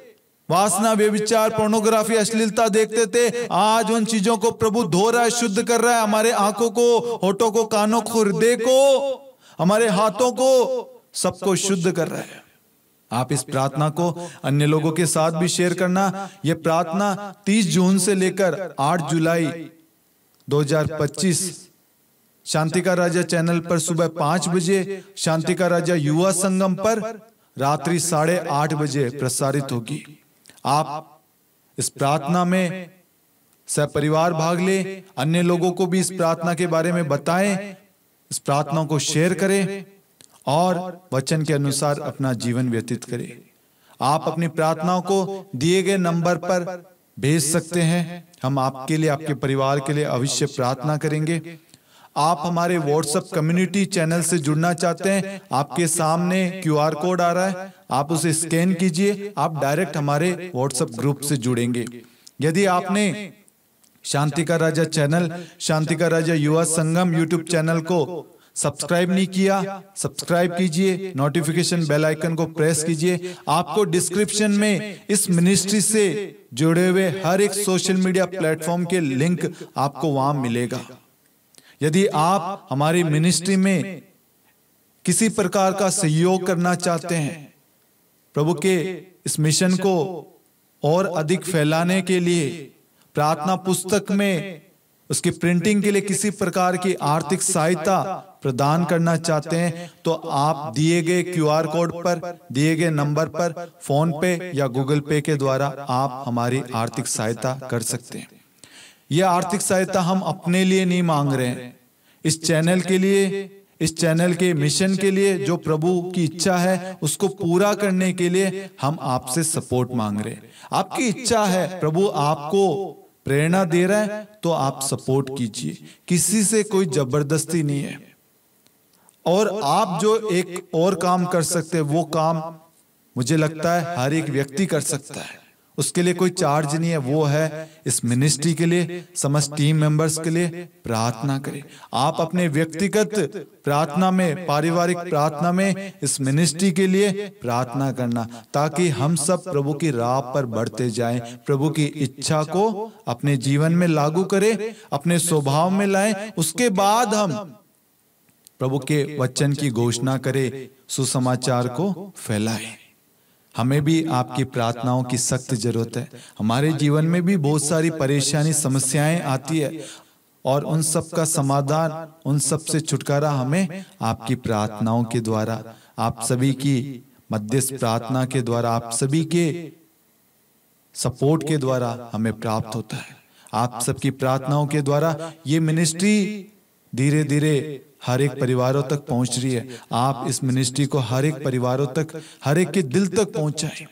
वासना, व्यभिचार, पोर्नोग्राफी, अश्लीलता देखते थे, आज उन चीजों को प्रभु धो रहा है, शुद्ध कर रहा है। हमारे आंखों को, होठों को, कानों को, हृदय को, हमारे हाथों को, सबको शुद्ध कर रहा है। आप इस प्रार्थना को अन्य लोगों के साथ भी शेयर करना। यह प्रार्थना 30 जून से लेकर 8 जुलाई 2025 शांति का राजा चैनल पर सुबह 5 बजे, शांति का राजा युवा संगम पर रात्रि 8:30 बजे प्रसारित होगी। आप इस प्रार्थना में सपरिवार भाग ले, अन्य लोगों को भी इस प्रार्थना के बारे में बताएं, इस प्रार्थना को शेयर करें और वचन के अनुसार अपना जीवन व्यतीत करें। आप अपनी प्रार्थनाओं को दिए गए नंबर पर भेज सकते हैं। हम आपके लिए, आपके परिवार के लिए अवश्य प्रार्थना करेंगे। आप हमारे व्हाट्सएप कम्युनिटी चैनल से जुड़ना चाहते हैं, आपके सामने QR कोड आ रहा है, आप उसे स्कैन कीजिए, आप डायरेक्ट हमारे व्हाट्सएप ग्रुप से जुड़ेंगे। यदि आपने शांति का राजा चैनल, शांति का राजा युवा संगम यूट्यूब चैनल को सब्सक्राइब नहीं किया, सब्सक्राइब कीजिए, नोटिफिकेशन बेल आइकन को प्रेस कीजिए। आपको डिस्क्रिप्शन में इस मिनिस्ट्री से जुड़े हुए हर एक सोशल मीडिया प्लेटफॉर्म के लिंक आपको वहां मिलेगा। यदि आप हमारी मिनिस्ट्री में किसी प्रकार का सहयोग करना चाहते हैं, प्रभु के इस मिशन को और अधिक फैलाने के लिए, प्रार्थना पुस्तक में उसकी प्रिंटिंग के लिए किसी प्रकार की आर्थिक सहायता प्रदान करना चाहते हैं, तो आप दिए गए QR कोड पर, दिए गए नंबर पर फोन पे या गूगल पे के द्वारा आप हमारी आर्थिक सहायता कर सकते हैं। यह आर्थिक सहायता हम अपने लिए नहीं मांग रहे हैं, इस चैनल के लिए, इस चैनल के मिशन के लिए, जो प्रभु की इच्छा है उसको पूरा करने के लिए हम आपसे सपोर्ट मांग रहे हैं। आपकी इच्छा है, प्रभु आपको प्रेरणा दे रहा है, तो आप सपोर्ट कीजिए। किसी से कोई जबरदस्ती नहीं है। और आप जो एक और काम कर सकते हैं, वो काम मुझे लगता है हर एक व्यक्ति कर सकता है, उसके लिए कोई चार्ज नहीं है। वो है इस मिनिस्ट्री के लिए, समस्त टीम मेंबर्स के लिए प्रार्थना करें। आप अपने व्यक्तिगत प्रार्थना में, पारिवारिक प्रार्थना में इस मिनिस्ट्री के लिए प्रार्थना करना, ताकि हम सब प्रभु की राह पर बढ़ते जाएं, प्रभु की इच्छा को अपने जीवन में लागू करें, अपने स्वभाव में लाएं। उसके बाद हम प्रभु के वचन की घोषणा करें, सुसमाचार को फैलाएं। हमें भी आपकी प्रार्थनाओं की सख्त जरूरत है। हमारे जीवन में भी बहुत सारी परेशानी, समस्याएं आती है, और उन सब का समाधान, उन सब से छुटकारा हमें आपकी प्रार्थनाओं के द्वारा, आप सभी की मध्यस्थ प्रार्थना के द्वारा, आप सभी के सपोर्ट के द्वारा हमें प्राप्त होता है। आप सबकी प्रार्थनाओं के द्वारा ये मिनिस्ट्री धीरे धीरे हर एक परिवारों तक पहुंच रही है। आप इस मिनिस्ट्री को हर एक परिवारों तक, हर एक के दिल तक पहुंचाएं।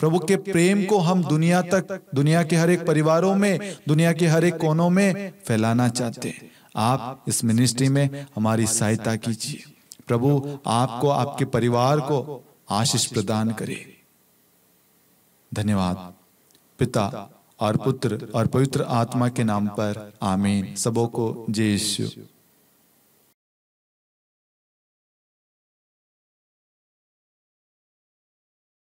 प्रभु के प्रेम को हम दुनिया तक, दुनिया के हर एक परिवारों में, दुनिया के हर एक कोनों में फैलाना चाहते हैं। आप इस मिनिस्ट्री में हमारी सहायता कीजिए। प्रभु आपको, आपके परिवार को आशीष प्रदान करे। धन्यवाद। पिता और पुत्र और पवित्र आत्मा के नाम पर आमीन। सबों को जय यीशु।